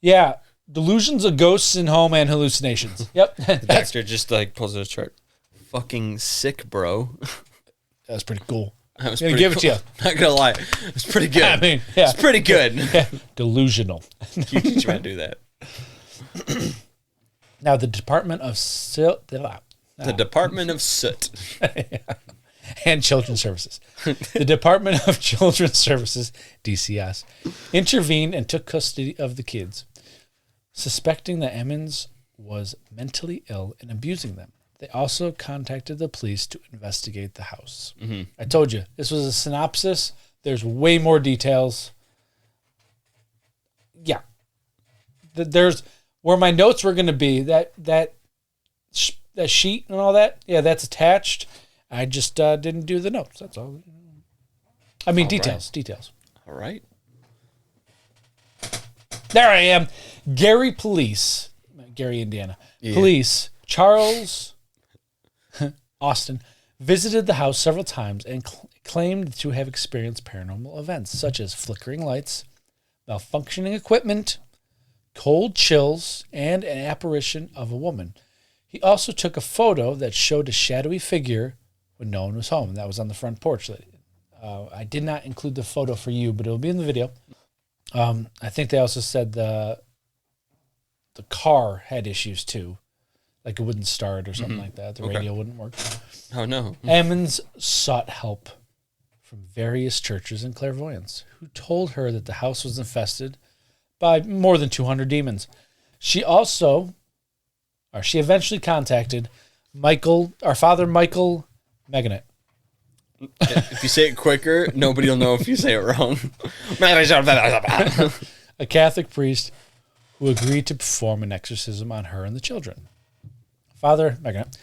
yeah, delusions of ghosts in home and hallucinations. Yep. The doctor just like pulls out a chart. Fucking sick, bro. That's pretty cool. That was I'm gonna pretty give it to you. Not gonna lie, it's pretty good. I mean, yeah. It's pretty good. Yeah. Delusional. You teach me how to do that. Now, the Department of The Department of Soot. and Children's Services. The Department of Children's Services, DCS, intervened and took custody of the kids, suspecting that Emmons was mentally ill and abusing them. They also contacted the police to investigate the house. Mm-hmm. I told you, this was a synopsis. There's way more details. Yeah. There's where my notes were going to be, that sheet and all that. Yeah, that's attached. I just didn't do the notes. That's all. I mean, details. All right. There I am. Gary, Indiana. Yeah. Police, Charles Austin, visited the house several times and claimed to have experienced paranormal events such as flickering lights, malfunctioning equipment, cold chills, and an apparition of a woman. He also took a photo that showed a shadowy figure when no one was home. That was on the front porch. I did not include the photo for you, but it'll be in the video. I think they also said the car had issues too. Like it wouldn't start or something like that. The radio wouldn't work. Oh, no. Emmons sought help from various churches and clairvoyants who told her that the house was infested by more than 200 demons. She eventually contacted Father Michael Meganet. If you say it quicker, nobody will know if you say it wrong. A Catholic priest who agreed to perform an exorcism on her and the children. Father Meganet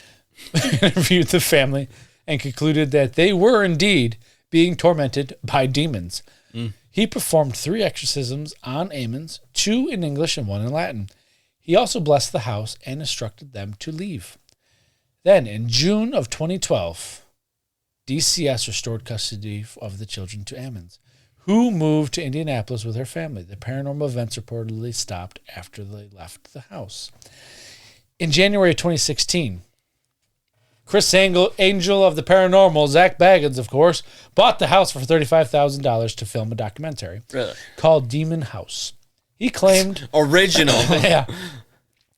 interviewed the family and concluded that they were indeed being tormented by demons. He performed 3 exorcisms on Emmons, 2 in English and 1 in Latin. He also blessed the house and instructed them to leave. Then, in June of 2012, DCS restored custody of the children to Emmons, who moved to Indianapolis with her family. The paranormal events reportedly stopped after they left the house. In January of 2016, Chris Angel of the Paranormal, Zach Baggins, of course, bought the house for $35,000 to film a documentary called Demon House. He claimed... Original. Yeah.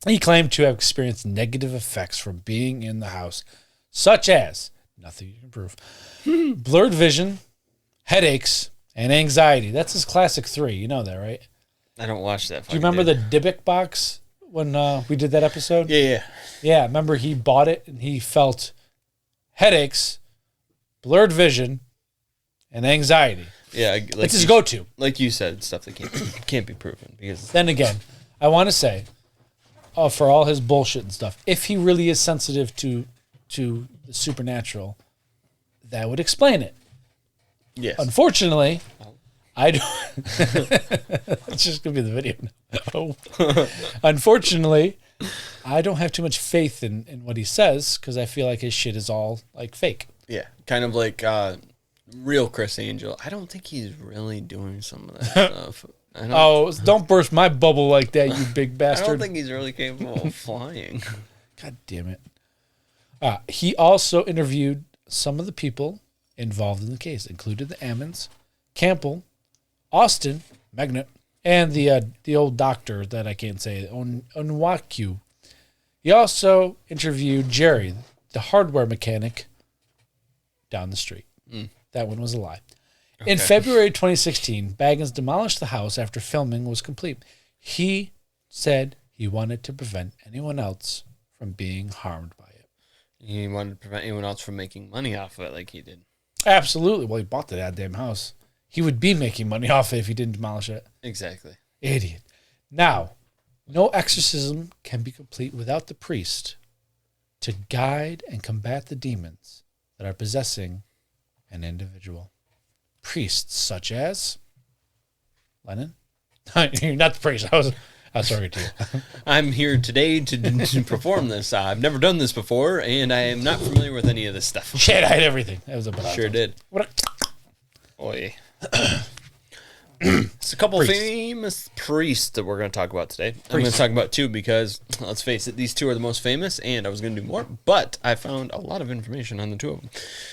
He claimed to have experienced negative effects from being in the house, such as, nothing you can prove, blurred vision, headaches, and anxiety. That's his classic 3. You know that, right? I don't watch that. Do you remember the Dybbuk box when we did that episode? Yeah. Yeah, remember he bought it and he felt headaches, blurred vision, and anxiety. Yeah. It's his go-to. Like you said, stuff that can't be proven. Because Then again, I want to say, for all his bullshit and stuff, if he really is sensitive to the supernatural, that would explain it. yes. Unfortunately, I don't. It's just gonna be the video. Oh. Unfortunately, I don't have too much faith in what he says because I feel like his shit is all like fake. Yeah. Kind of like real Chris Angel. I don't think he's really doing some of that stuff. Don't burst my bubble like that, you big bastard. I don't think he's really capable of flying. God damn it. He also interviewed some of the people involved in the case, included the Ammons, Campbell, Austin, Magnet, and the old doctor that I can't say, Onwaku. He also interviewed Jerry, the hardware mechanic down the street. That one was a lie. Okay. In February 2016, Baggins demolished the house after filming was complete. He said he wanted to prevent anyone else from being harmed by it. He wanted to prevent anyone else from making money off of it like he did. Absolutely. Well, he bought the goddamn house. He would be making money off it if he didn't demolish it. Exactly. Idiot. Now, no exorcism can be complete without the priest to guide and combat the demons that are possessing an individual. Priests such as Lennon? You're not the priest. I was talking to you. I'm here today to perform this. I've never done this before, and I am not familiar with any of this stuff. Shit, I had everything. That was a bad Sure did. Oy. It's a couple famous priests that we're going to talk about today. I'm going to talk about two because, let's face it, these two are the most famous, and I was going to do more, but I found a lot of information on the two of them.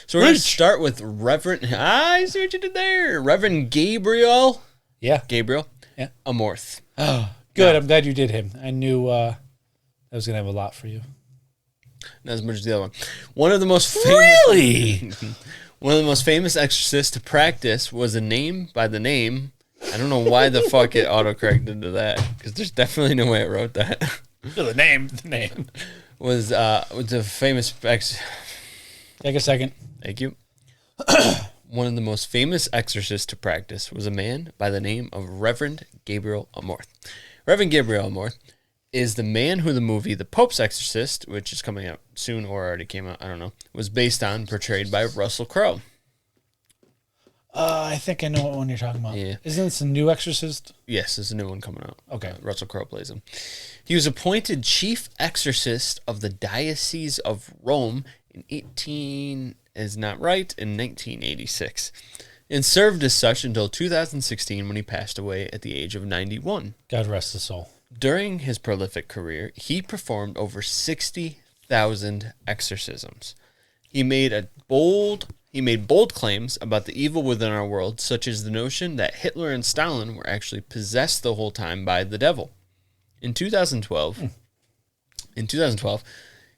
So we're going to start with Reverend... I see what you did there. Reverend Gabriel. Yeah. Gabriel. Yeah. Amorth. Oh, good. I'm glad you did him. I knew I was going to have a lot for you. Not as much as the other one. One of the most famous... Really? One of the most famous exorcists to practice was a name by the name... I don't know why the fuck it autocorrected to that, because there's definitely no way it wrote that. The name. Was a famous Take a second. Thank you. One of the most famous exorcists to practice was a man by the name of Reverend Gabriel Amorth. Reverend Gabriel Amorth is the man who the movie The Pope's Exorcist, which is coming out soon or already came out, I don't know, was based on, portrayed by Russell Crowe. I think I know what one you're talking about. Yeah. Isn't this a new Exorcist? Yes, there's a new one coming out. Okay. Russell Crowe plays him. He was appointed chief exorcist of the Diocese of Rome in 1986, and served as such until 2016 when he passed away at the age of 91. God rest his soul. During his prolific career, he performed over 60,000 exorcisms. He made bold claims about the evil within our world, such as the notion that Hitler and Stalin were actually possessed the whole time by the devil. In 2012,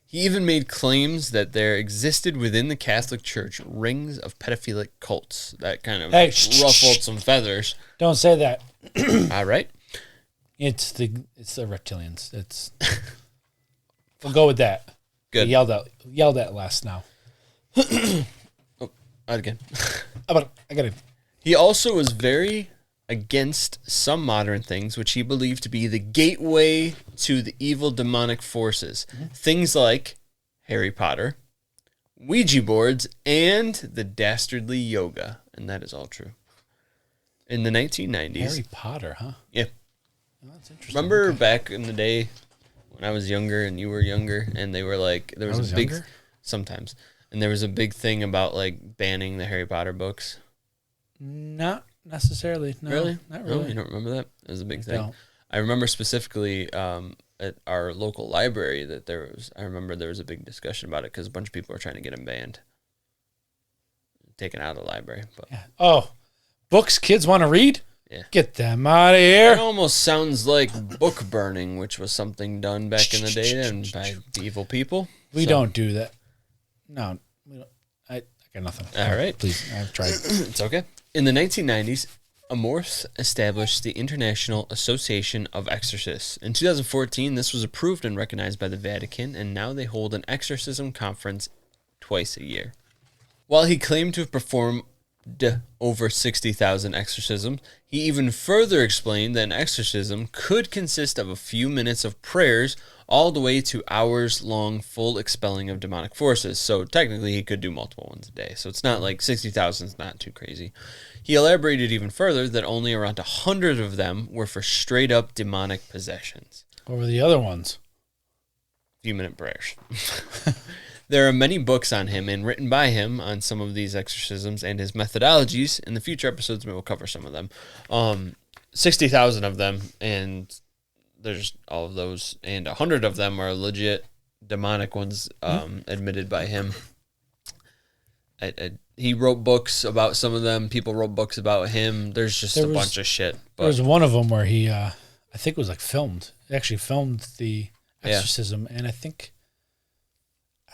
he even made claims that there existed within the Catholic Church rings of pedophilic cults. That kind of ruffled some feathers. Don't say that. All right. It's the reptilians. We'll go with that. Good. He yelled at last now. Again. I got it. He also was very against some modern things, which he believed to be the gateway to the evil demonic forces. Mm-hmm. Things like Harry Potter, Ouija boards, and the dastardly yoga. And that is all true. In the 1990s. Harry Potter, huh? Yeah. Oh, that's interesting. Remember back in the day when I was younger and you were younger, and they were like, there was a big... Younger? Sometimes. And there was a big thing about, like, banning the Harry Potter books. Not necessarily. No, Really? Not really. No, you don't remember that? It was a big thing. Don't. I remember specifically at our local library that there was a big discussion about it because a bunch of people were trying to get them banned. Taken out of the library. But Yeah. Oh, books kids want to read? Yeah. Get them out of here. It almost sounds like book burning, which was something done back in the day and by evil people. We don't do that. No, we don't. I got nothing. All right. Please, I've tried. It's okay. In the 1990s, Amorth established the International Association of Exorcists. In 2014, this was approved and recognized by the Vatican, and now they hold an exorcism conference twice a year. While he claimed to have performed over 60,000 exorcisms, he even further explained that an exorcism could consist of a few minutes of prayers all the way to hours-long full expelling of demonic forces. So technically he could do multiple ones a day. So it's not like 60,000 is not too crazy. He elaborated even further that only around 100 of them were for straight-up demonic possessions. What were the other ones? Few-minute prayers. There are many books on him and written by him on some of these exorcisms and his methodologies. In the future episodes, we will cover some of them. 60,000 of them, and there's all of those, and 100 of them are legit demonic ones admitted by him. He wrote books about some of them. People wrote books about him. There's just a bunch of shit. There was one of them where he, I think it was like filmed. He actually filmed the exorcism, and I think,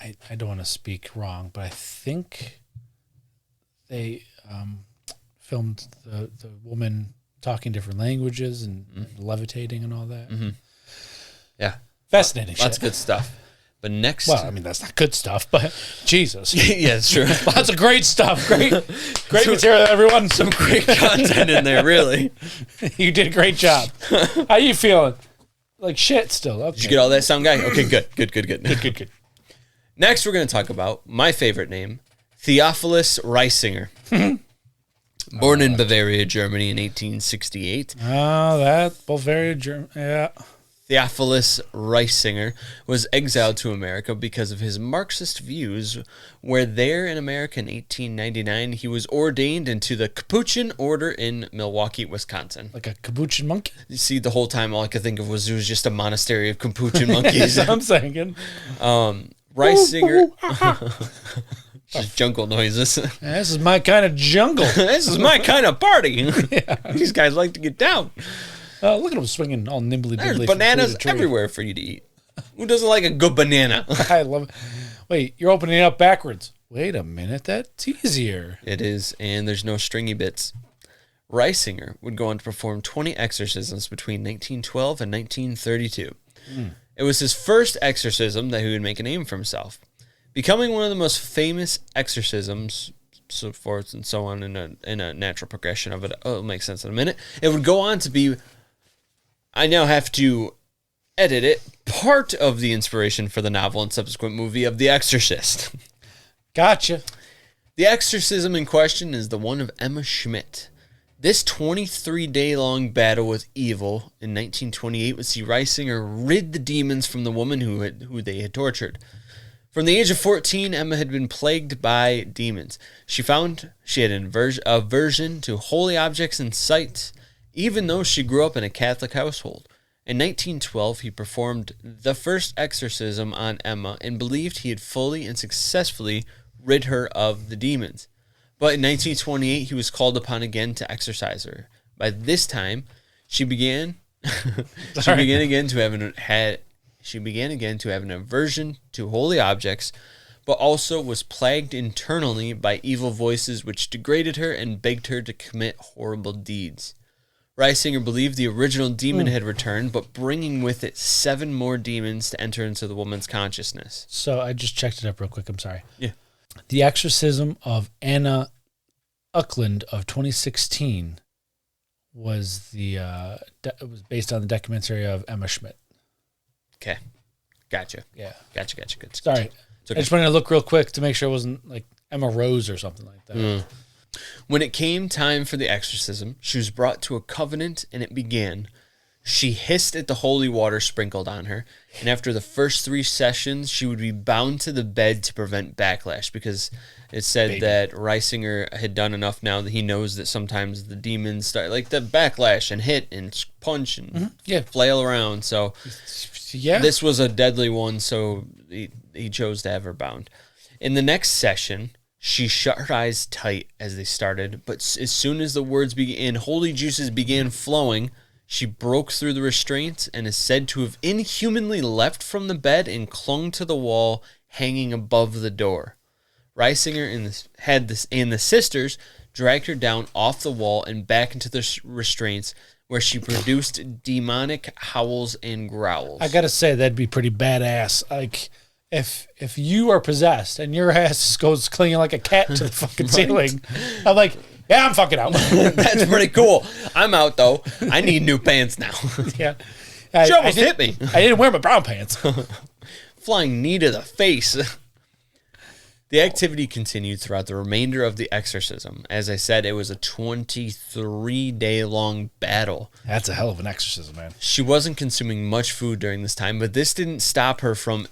I don't want to speak wrong, but I think they filmed the woman talking different languages and levitating and all that. Mm-hmm. Yeah. Fascinating shit. Lots of good stuff. But next... Well, I mean, that's not good stuff, but Jesus. Yeah, it's true. Lots of great stuff. Great material, everyone. Some great content in there, really. You did a great job. How you feeling? Like shit still. Okay. Did you get all that, sound guy? Okay, good. Good. Next, we're going to talk about my favorite name, Theophilus Reisinger. Born in Bavaria, Germany in 1868. Oh, that Bavaria, Germany. Yeah. Theophilus Reisinger was exiled to America because of his Marxist views, where there in America in 1899, he was ordained into the Capuchin Order in Milwaukee, Wisconsin. Like a capuchin monkey? You see, the whole time, all I could think of was it was just a monastery of Capuchin monkeys. That's what I'm saying. Reisinger... Just jungle noises. This is my kind of jungle. This is my kind of party. Yeah. These guys like to get down. Look at him swinging all nimbly. There's bananas everywhere for you to eat. Who doesn't like a good banana? I love it. Wait, you're opening it up backwards. Wait a minute, that's easier. It is, and there's no stringy bits. Reisinger would go on to perform 20 exorcisms between 1912 and 1932. It was his first exorcism that he would make a name for himself, becoming one of the most famous exorcisms, so forth and so on, in a natural progression of it. Oh, it'll make sense in a minute. It would go on to be, I now have to edit it, part of the inspiration for the novel and subsequent movie of The Exorcist. Gotcha. The exorcism in question is the one of Emma Schmidt. This 23-day-long battle with evil in 1928 would see Reisinger rid the demons from the woman who they had tortured. From the age of 14, Emma had been plagued by demons. She found she had an aversion to holy objects and sights, even though she grew up in a Catholic household. In 1912, he performed the first exorcism on Emma and believed he had fully and successfully rid her of the demons. But in 1928, he was called upon again to exorcise her. By this time, she began again to have an aversion to holy objects, but also was plagued internally by evil voices which degraded her and begged her to commit horrible deeds. Reisinger believed the original demon had returned, but bringing with it 7 more demons to enter into the woman's consciousness. So I just checked it up real quick. I'm sorry. Yeah. The Exorcism of Anna Uckland of 2016 was it was based on the documentary of Emma Schmidt. Okay. Gotcha. Yeah. Gotcha. Good. Sorry. Okay. I just wanted to look real quick to make sure it wasn't like Emma Rose or something like that. When it came time for the exorcism, she was brought to a covenant, and it began. She hissed at the holy water sprinkled on her, and after the first 3 sessions, she would be bound to the bed to prevent backlash, because it said that Reisinger had done enough now that he knows that sometimes the demons start, like, the backlash and hit and punch and flail around. So this was a deadly one, so he chose to have her bound. In the next session, she shut her eyes tight as they started, but as soon as the words began, holy juices began flowing, she broke through the restraints and is said to have inhumanly leapt from the bed and clung to the wall hanging above the door. Reisinger and the sisters dragged her down off the wall and back into the restraints, where she produced demonic howls and growls. I gotta say, that'd be pretty badass. Like, if you are possessed and your ass goes clinging like a cat to the fucking ceiling, I'm like, yeah, I'm fucking out. That's pretty cool. I'm out, though. I need new pants now. Yeah. She almost hit me. I didn't wear my brown pants. Flying knee to the face. The activity continued throughout the remainder of the exorcism. As I said, it was a 23-day-long battle. That's a hell of an exorcism, man. She wasn't consuming much food during this time, but this didn't stop her from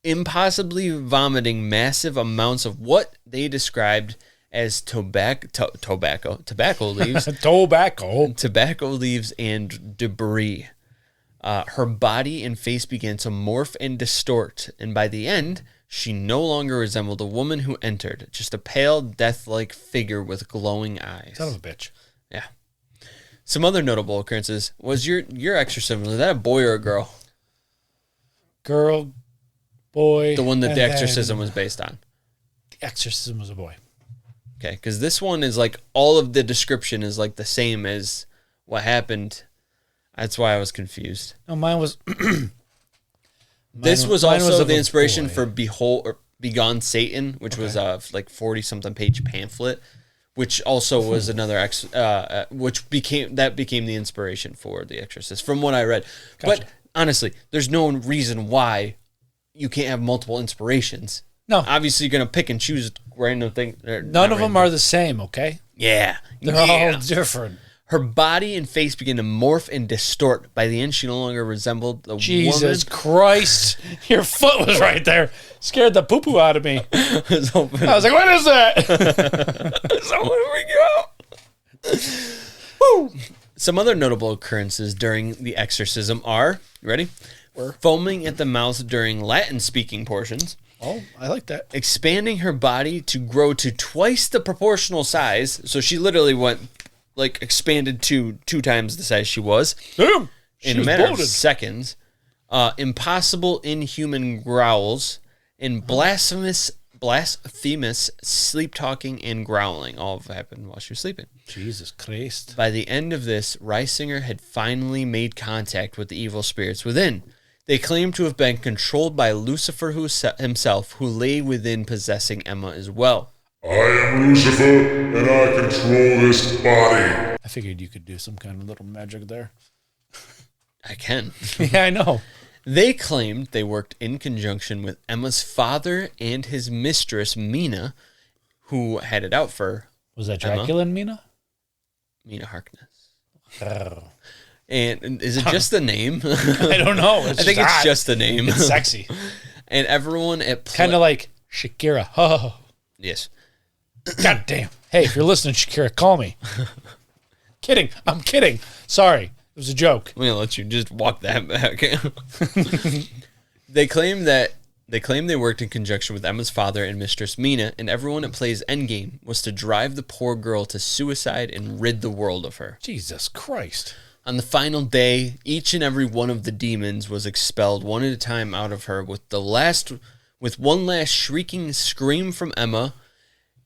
impossibly vomiting massive amounts of what they described as tobacco leaves, tobacco leaves and debris. Her body and face began to morph and distort, and by the end, she no longer resembled a woman who entered, just a pale, death-like figure with glowing eyes. Son of a bitch. Yeah. Some other notable occurrences. Was your exorcism, was that a boy or a girl? Girl, boy. The one that the exorcism was based on. The exorcism was a boy. Okay, because this one is like, all of the description is like the same as what happened. That's why I was confused. No, mine was... This was also the inspiration boy. for Behold or Begone Satan, which was a like 40-something page pamphlet, which also was another which became the inspiration for The Exorcist, from what I read. Gotcha. But honestly, there's no reason why you can't have multiple inspirations. No. Obviously, you're gonna pick and choose random things. None of them are the same, okay? Yeah, They're all different. Her body and face began to morph and distort. By the end, she no longer resembled the Jesus woman. Christ. Your foot was right there. Scared the poo-poo out of me. I was like, what is that? Woo! Some other notable occurrences during the exorcism are, you ready? Foaming at the mouth during Latin-speaking portions. Oh, I like that. Expanding her body to grow to twice the proportional size. So she literally went... like expanded to 2 times the size she was. Damn, in a matter of seconds. Impossible inhuman growls and blasphemous sleep talking and growling. All of it happened while she was sleeping. Jesus Christ. By the end of this, Reisinger had finally made contact with the evil spirits within. They claimed to have been controlled by Lucifer himself, who lay within, possessing Emma as well. I am Lucifer, and I control this body. I figured you could do some kind of little magic there. I can. Yeah, I know. They claimed they worked in conjunction with Emma's father and his mistress, Mina, who had it out for Was that Dracula and Mina? Mina Harkness. Oh. And is it just the name? I don't know. I think it's just the name. It's sexy. And everyone at kind of like Shakira. Oh. Yes. God damn. Hey, if you're listening, Shakira, call me. Kidding. I'm kidding. Sorry. It was a joke. I'm going to let you just walk that back. They claim they worked in conjunction with Emma's father and mistress Mina, and everyone at play's endgame was to drive the poor girl to suicide and rid the world of her. Jesus Christ. On the final day, each and every one of the demons was expelled one at a time out of her, with one last shrieking scream from Emma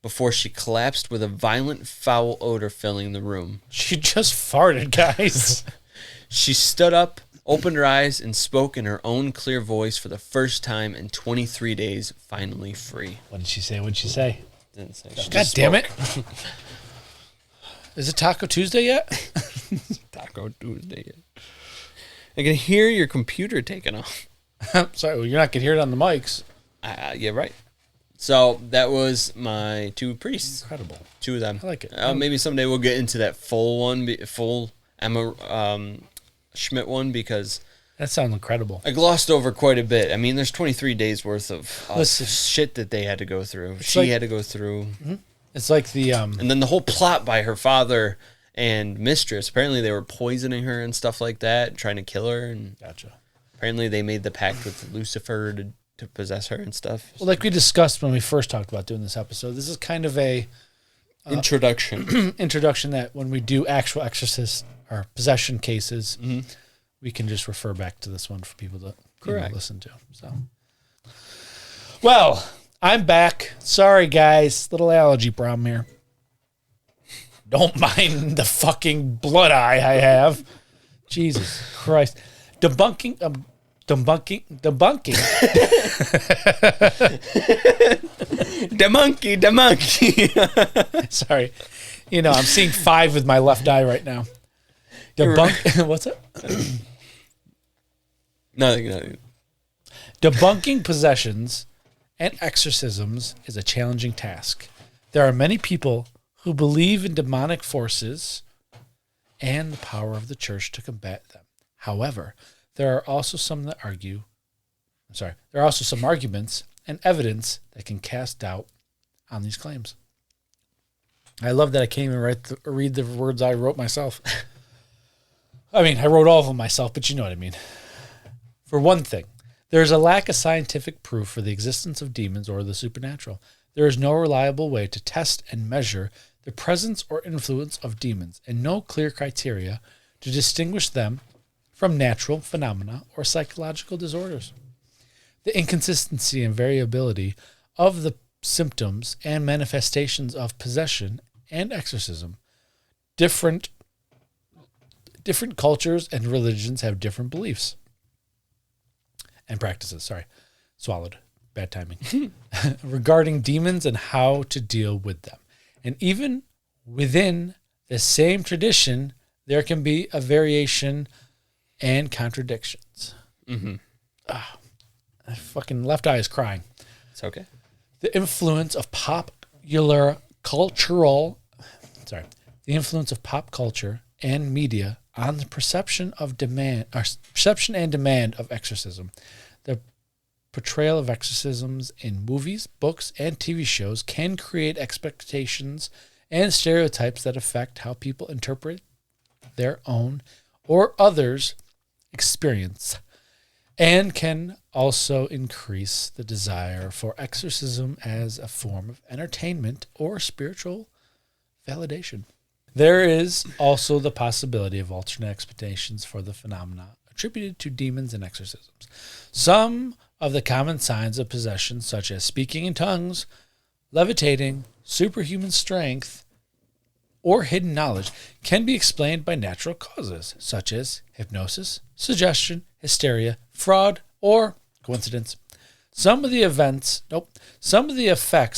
before she collapsed with a violent foul odor filling the room. She just farted, guys. She stood up, opened her eyes, and spoke in her own clear voice for the first time in 23 days, finally free. What did she say? What did she say? Didn't say. God damn it. Is it Taco Tuesday yet? Taco Tuesday. I can hear your computer taking off. Sorry, well, you're not going to hear it on the mics. Yeah, right. So that was my 2 priests. Incredible. 2 of them. I like it. Maybe someday we'll get into that full Emma Schmidt one, because that sounds incredible. I glossed over quite a bit. I mean, there's 23 days worth of Listen, shit that they had to go through. She had to go through. Mm-hmm. It's like the... And then the whole plot by her father and mistress. Apparently they were poisoning her and stuff like that, trying to kill her. And Gotcha. apparently they made the pact with Lucifer to possess her and stuff. Well, like we discussed when we first talked about doing this episode, this is kind of a... introduction that when we do actual exorcist or possession cases, we can just refer back to this one for people to listen to. So, well, I'm back. Sorry, guys. Little allergy problem here. Don't mind the fucking blood eye I have. Jesus Christ. Debunking. The monkey. Sorry. I'm seeing 5 with my left eye right now. What's it? Nothing. Debunking possessions and exorcisms is a challenging task. There are many people who believe in demonic forces and the power of the church to combat them. However, there are also some arguments and evidence that can cast doubt on these claims. I love that I can't even read the words I wrote myself. I mean, I wrote all of them myself, but you know what I mean. For one thing, there is a lack of scientific proof for the existence of demons or the supernatural. There is no reliable way to test and measure the presence or influence of demons, and no clear criteria to distinguish them from natural phenomena or psychological disorders. The inconsistency and variability of the symptoms and manifestations of possession and exorcism. Different cultures and religions have different beliefs and practices. Sorry, swallowed. Bad timing. Regarding demons and how to deal with them. And even within the same tradition, there can be a variation and contradictions. Mm-hmm. My fucking left eye is crying. It's okay. The influence of pop culture and media on the perception and demand of exorcism. The portrayal of exorcisms in movies, books, and TV shows can create expectations and stereotypes that affect how people interpret their own or others' experience, and can also increase the desire for exorcism as a form of entertainment or spiritual validation. There is also the possibility of alternate explanations for the phenomena attributed to demons and exorcisms. Some of the common signs of possession, such as speaking in tongues, levitating, superhuman strength, or hidden knowledge, can be explained by natural causes, such as hypnosis, suggestion, hysteria, fraud, or coincidence. Some of the effects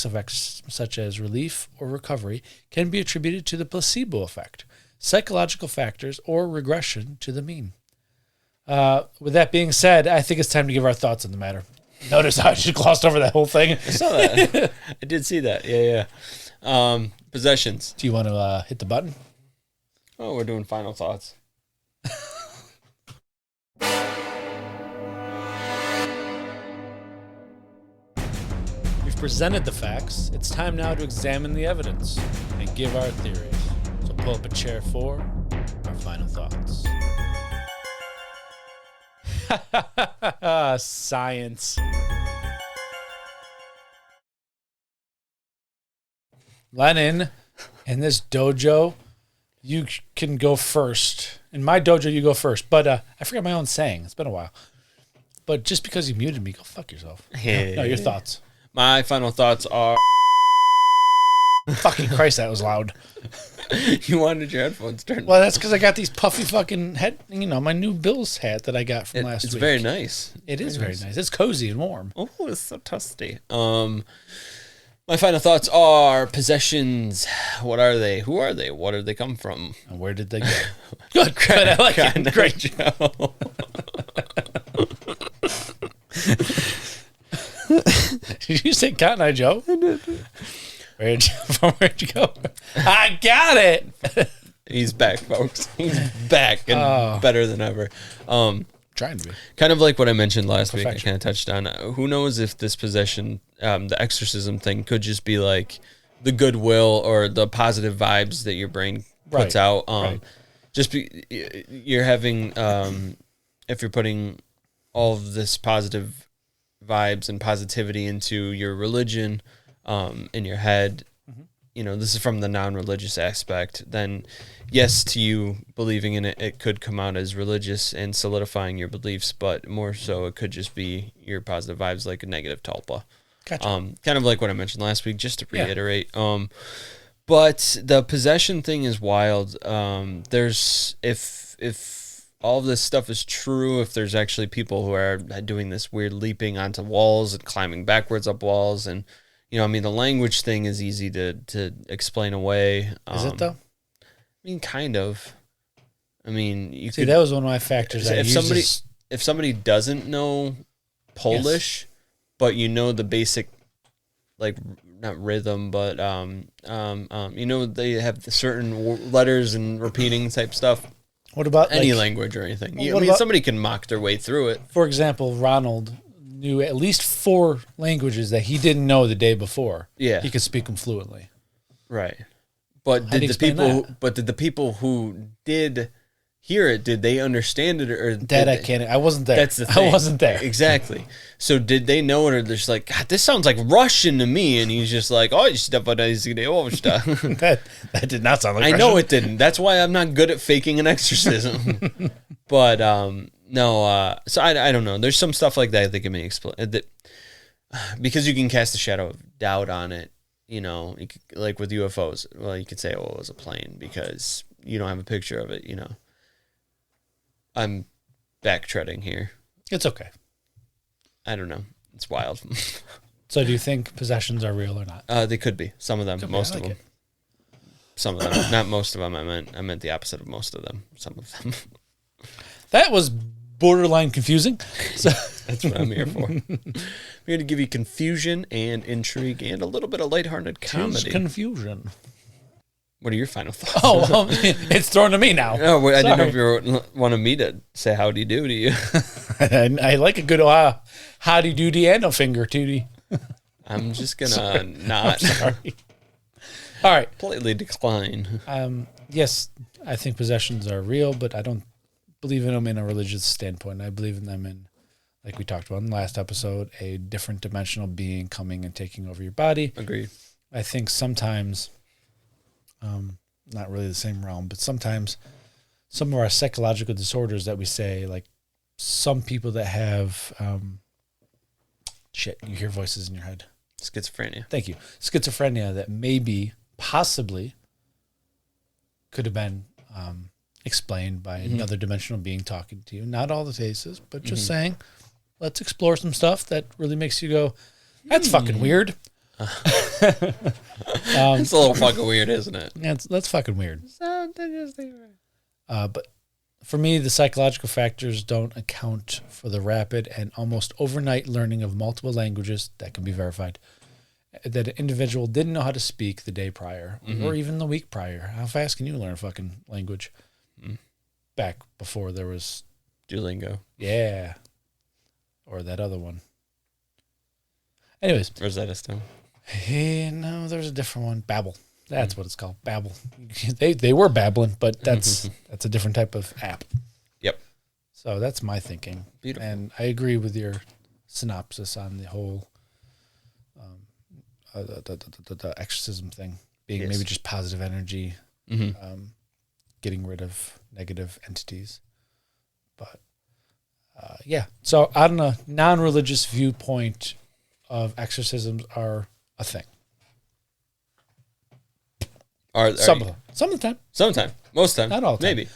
of exorcism, such as relief or recovery, can be attributed to the placebo effect, psychological factors, or regression to the mean. With that being said, I think it's time to give our thoughts on the matter. Notice how I just glossed over that whole thing. I saw that. I did see that. Yeah. Possessions. Do you want to hit the button? Oh, we're doing final thoughts. We've presented the facts. It's time now to examine the evidence and give our theories. So pull up a chair for our final thoughts. Science. Lennon, in this dojo, you can go first. In my dojo, you go first. But I forgot my own saying. It's been a while. But just because you muted me, go fuck yourself. No, your thoughts. My final thoughts are... Fucking Christ, that was loud. You wanted your headphones turned. Well, that's because I got these puffy fucking my new Bills hat that I got from last week. It's very nice. It is very nice. It's cozy and warm. Oh, it's so toasty. My final thoughts are possessions. What are they? Who are they? What did they come from? And where did they go? Good. I like it. Great. Joe. Did you say Cotton Eye Joe? I did. Where'd you go? I got it. He's back, folks. He's back and better than ever. Trying to be. Kind of like what I mentioned last week. I kind of touched on. Who knows if this possession, the exorcism thing, could just be like the goodwill or the positive vibes that your brain puts out. You're having, if you're putting all of this positive vibes and positivity into your religion, in your head, this is from the non-religious aspect, then yes, to you believing in it, it could come out as religious and solidifying your beliefs, but more so it could just be your positive vibes, like a negative tulpa. Gotcha. Kind of like what I mentioned last week, just to reiterate. But the possession thing is wild. There's, if all of this stuff is true, if there's actually people who are doing this weird leaping onto walls and climbing backwards up walls, and the language thing is easy to explain away. Is it though? Kind of. You see, that was one of my factors. If somebody doesn't know Polish, but the basic, like, not rhythm, but they have certain letters and repeating type stuff. What about any language or anything? Somebody can mock their way through it. For example, Ronald knew at least 4 languages that he didn't know the day before. Yeah, he could speak them fluently. Right, but did the people who did hear it? Did they understand it? Or That I can't. I wasn't there. That's the thing. I wasn't there. Exactly. So did they know it, or they're just like, God, this sounds like Russian to me? And he's just like, oh, you stuff on That did not sound like I Russian. know it didn't. That's why I'm not good at faking an exorcism. But no. So I don't know. There's some stuff like that can be explained that because you can cast a shadow of doubt on it. You know, like with UFOs. Well, you could say, oh, it was a plane because you don't have a picture of it. You know, I'm backtreading here. It's okay. I don't know. It's wild. So do you think possessions are real or not? They could be. Some of them. Most of them. it. Some of them. Not most of them. I meant the opposite of most of them. Some of them. That was borderline confusing. So That's what I'm here for. We're going to give you confusion and intrigue and a little bit of lighthearted comedy. confusion. What are your final thoughts? Oh, well, it's thrown to me now. No, I didn't know Sorry. if you wanted me to say howdy do to you. I like a good howdy doody and a finger tooty. I'm just going to not Sorry. All right. politely decline. Yes, I think possessions are real, but I don't believe in them in a religious standpoint. I believe in them in, like we talked about in the last episode, a different dimensional being coming and taking over your body. Agreed. I think sometimes, not really the same realm, but sometimes some of our psychological disorders that we say, like some people that have, you hear voices in your head. Schizophrenia. Thank you. Schizophrenia that maybe, possibly, could have been explained by another dimensional being talking to you. Not all the cases, but just saying, let's explore some stuff that really makes you go, that's fucking weird. It's a little fucking weird, isn't it? Yeah, that's fucking weird. But for me, the psychological factors don't account for the rapid and almost overnight learning of multiple languages that can be verified. That an individual didn't know how to speak the day prior or even the week prior. How fast can you learn a fucking language? Back before there was... Duolingo. Yeah. Or that other one. Anyways. Rosetta Stone. Hey, no, there's a different one. Babbel. That's what it's called. Babbel. They were babbling, but that's a different type of app. Yep. So that's my thinking. Beautiful. And I agree with your synopsis on the whole the exorcism thing being maybe just positive energy, getting rid of negative entities. But yeah, so on a non-religious viewpoint of exorcisms are a thing. Some of the time. Sometimes. Most time. Not all the time. Maybe.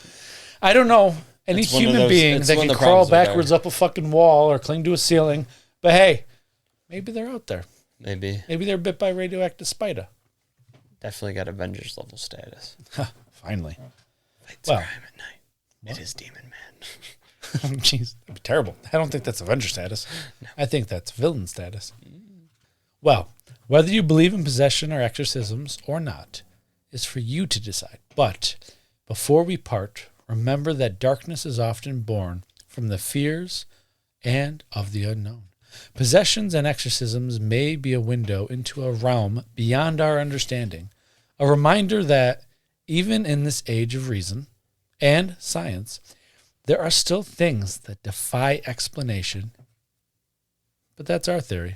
I don't know any It's one of human those- being it's that one can of the crawl problems with backwards up a fucking wall or cling to a ceiling. But hey, maybe they're out there. Maybe. Maybe they're bit by a radioactive spider. Definitely got Avengers level status. Finally. Fights Well, crime at night. It is Demon Man. Jeez, that'd be terrible. I don't think that's Avenger status. I think that's villain status. Well, whether you believe in possession or exorcisms or not is for you to decide. But before we part, remember that darkness is often born from the fears and of the unknown. Possessions and exorcisms may be a window into a realm beyond our understanding, a reminder that even in this age of reason and science, there are still things that defy explanation. But that's our theory,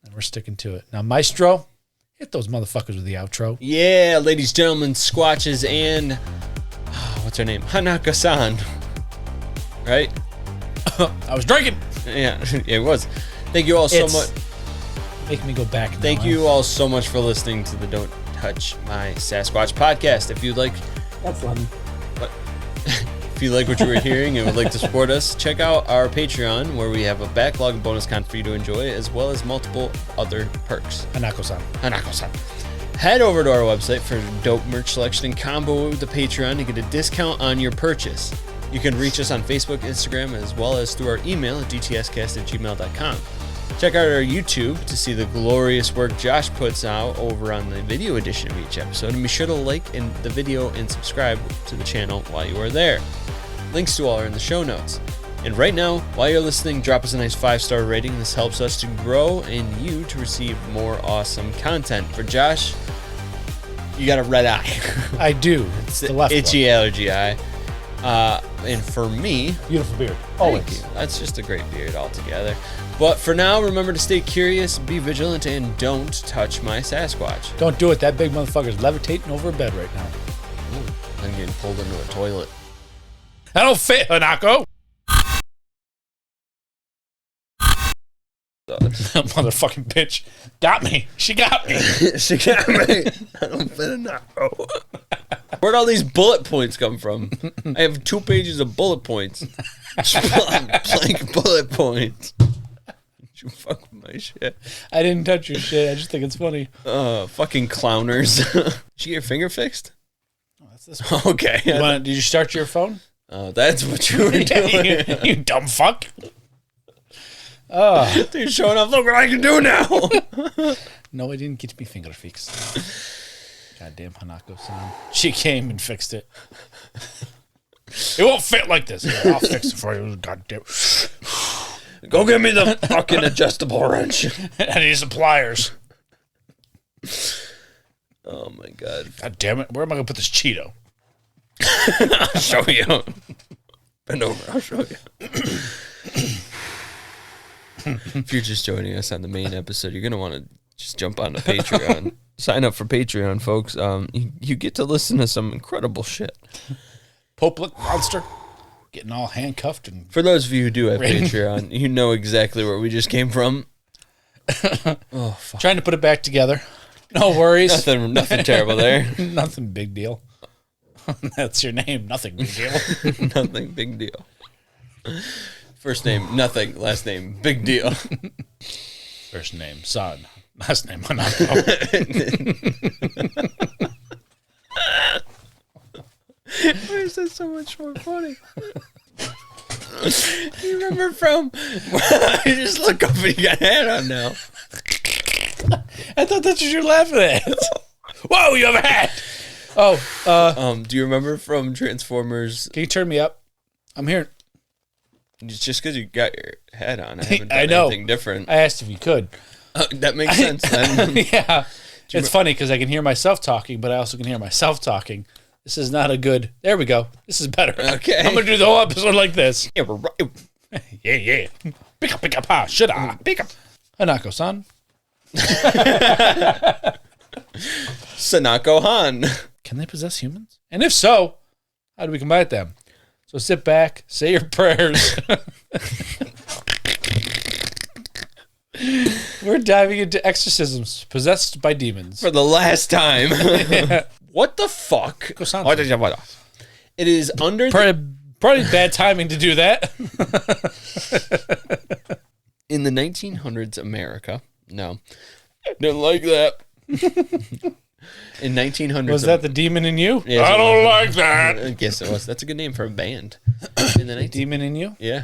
and we're sticking to it. Now, Maestro, hit those motherfuckers with the outro. Yeah, ladies, gentlemen, Squatches, and what's her name? Hanako-san. Right? I was drinking. Yeah, it was. Thank you all so much. Make me go back now. Thank you all so much for listening to the Don't Touch My Sasquatch podcast. If you'd like, That's fun. if you like what you were hearing and would like to support us, check out our Patreon, where we have a backlog of bonus content for you to enjoy, as well as multiple other perks. Hanako-san. Hanako-san. Head over to our website for dope merch selection and combo with the Patreon to get a discount on your purchase. You can reach us on Facebook, Instagram, as well as through our email at dtscast@gmail.com. Check out our YouTube to see the glorious work Josh puts out over on the video edition of each episode. And be sure to like the video and subscribe to the channel while you are there. Links to all are in the show notes. And right now, while you're listening, drop us a nice 5-star rating. This helps us to grow and you to receive more awesome content. For Josh, you got a red eye. I do. It's the left itchy one. allergy eye. And for me, Beautiful beard. thank Always. you. That's just a great beard altogether. But for now, remember to stay curious, be vigilant, and don't touch my Sasquatch. Don't do it. That big motherfucker's levitating over a bed right now. Ooh, I'm getting pulled into a toilet. That don't fit, Hanako. Motherfucking bitch. Got me. She got me. She got me. I don't fit enough, bro. Where'd all these bullet points come from? I have 2 pages of bullet points. Blank bullet points. You fuck with my shit. I didn't touch your shit. I just think it's funny. Fucking clowners. Did you get your finger fixed? Oh, that's this one. Okay. Did you start your phone? That's what you were doing. You dumb fuck. Dude, showing off. Look what I can do now. No, I didn't get me finger fixed. Goddamn Hanako-san. She came and fixed it. It won't fit like this. Yeah, I'll fix it for you. Goddamn. Go get me the fucking adjustable wrench. I need some pliers. Oh my god. God damn it. Where am I going to put this Cheeto? I'll show you. Bend over. I'll show you. If you're just joining us on the main episode, you're going to want to just jump on to Patreon. Sign up for Patreon, folks. You get to listen to some incredible shit. Pope look monster. Getting all handcuffed and For those of you who do have Rating. Patreon, you know exactly where we just came from. Oh, fuck. trying to put it back together. No worries. Nothing terrible there. Nothing big deal. That's your name. Nothing big deal. Nothing big deal. First name, nothing. Last name, big deal. First name, Son. Last name, Hanako. Why is that so much more funny? You remember from... You just look up and you got a hat on now. I thought that's what you're laughing at. Whoa, you have a hat. Oh, Do you remember from Transformers? can you turn me up? I'm here. Just because you got your hat on, I haven't done I know. anything different. I asked if you could. That makes sense then. Yeah. It's funny because I can hear myself talking, but I also can hear myself talking. This is not a good... There we go. This is better. Okay. I'm going to do the whole episode like this. Yeah, we're right. Yeah. Pick up, ha. Should I? Pick up. Hanako-san. Sanako Han. Can they possess humans? And if so, how do we combat them? So sit back, say your prayers. We're diving into exorcisms possessed by demons. For the last time. What the fuck? It is under Probably bad timing to do that. in the 1900s America. No. Didn't like that. In 1900s. Was that the demon in you? Yes, I it don't was. like that. I guess it was. That's a good name for a band. In the 19- Demon in you? Yeah.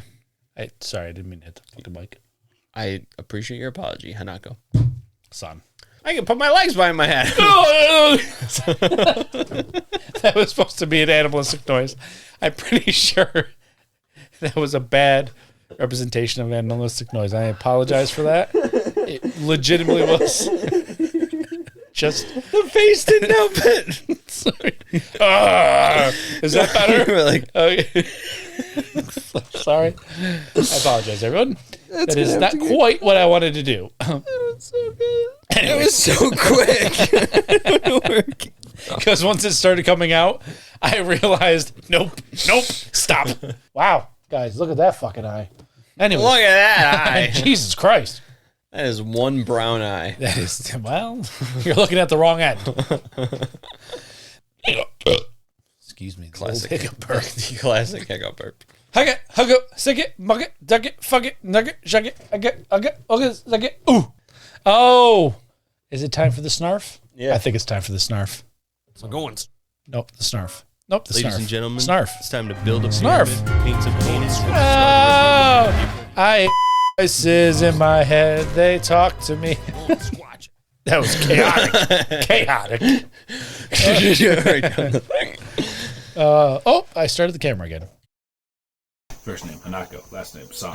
Sorry, I didn't mean to hit the fucking mic. I appreciate your apology, Hanako. Son. I can put my legs behind my head. That was supposed to be an animalistic noise. I'm pretty sure that was a bad representation of animalistic noise. I apologize for that. It legitimately was. Just The face didn't help it. sorry. Is that better? We're like, Okay. Sorry. I apologize, everyone. That is not quite what I wanted to do. it's so good. It was so quick. Because once it started coming out, I realized, nope, stop. Wow. Guys, look at that fucking eye. Anyway. Look at that eye. Jesus Christ. That is one brown eye. That is, well, you're looking at the wrong end. Excuse me. Classic Hiccup burp. Classic hiccup burp. Hug it, stick it, mug it, duck it, fuck it, nug it, shug it, hug it, suck it. Ooh. Oh. Is it time for the snarf? Yeah. I think it's time for the snarf. So going. Nope, the snarf. Nope, the Ladies snarf. and gentlemen, Snarf. it's time to build a Snarf. pyramid, paint some paintings. Oh, I voices in my head. They talk to me. Squatch. That was chaotic. Chaotic. Oh, I started the camera again. First name, Hanako. Last name, San.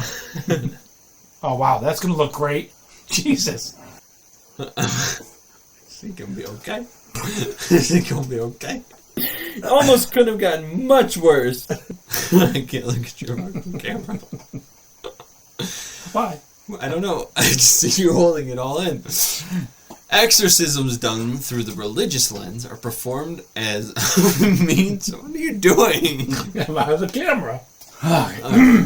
Oh, wow. That's going to look great. Jesus. Is it gonna be okay? Is it gonna be okay? Almost could have gotten much worse. I can't look at your camera. Why? I don't know. I just see you holding it all in. Exorcisms done through the religious lens are performed as means. What are you doing? I have the camera.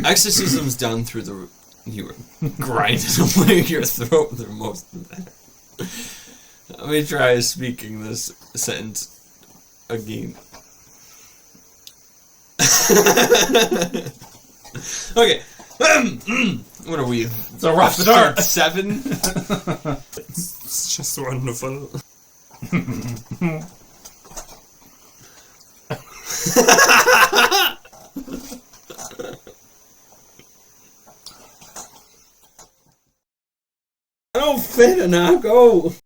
Exorcisms done through the. You were grinding away your throat through most of that. Let me try speaking this sentence again. Okay. What are we? It's a rough start. 7? It's just wonderful. I don't fit and I go.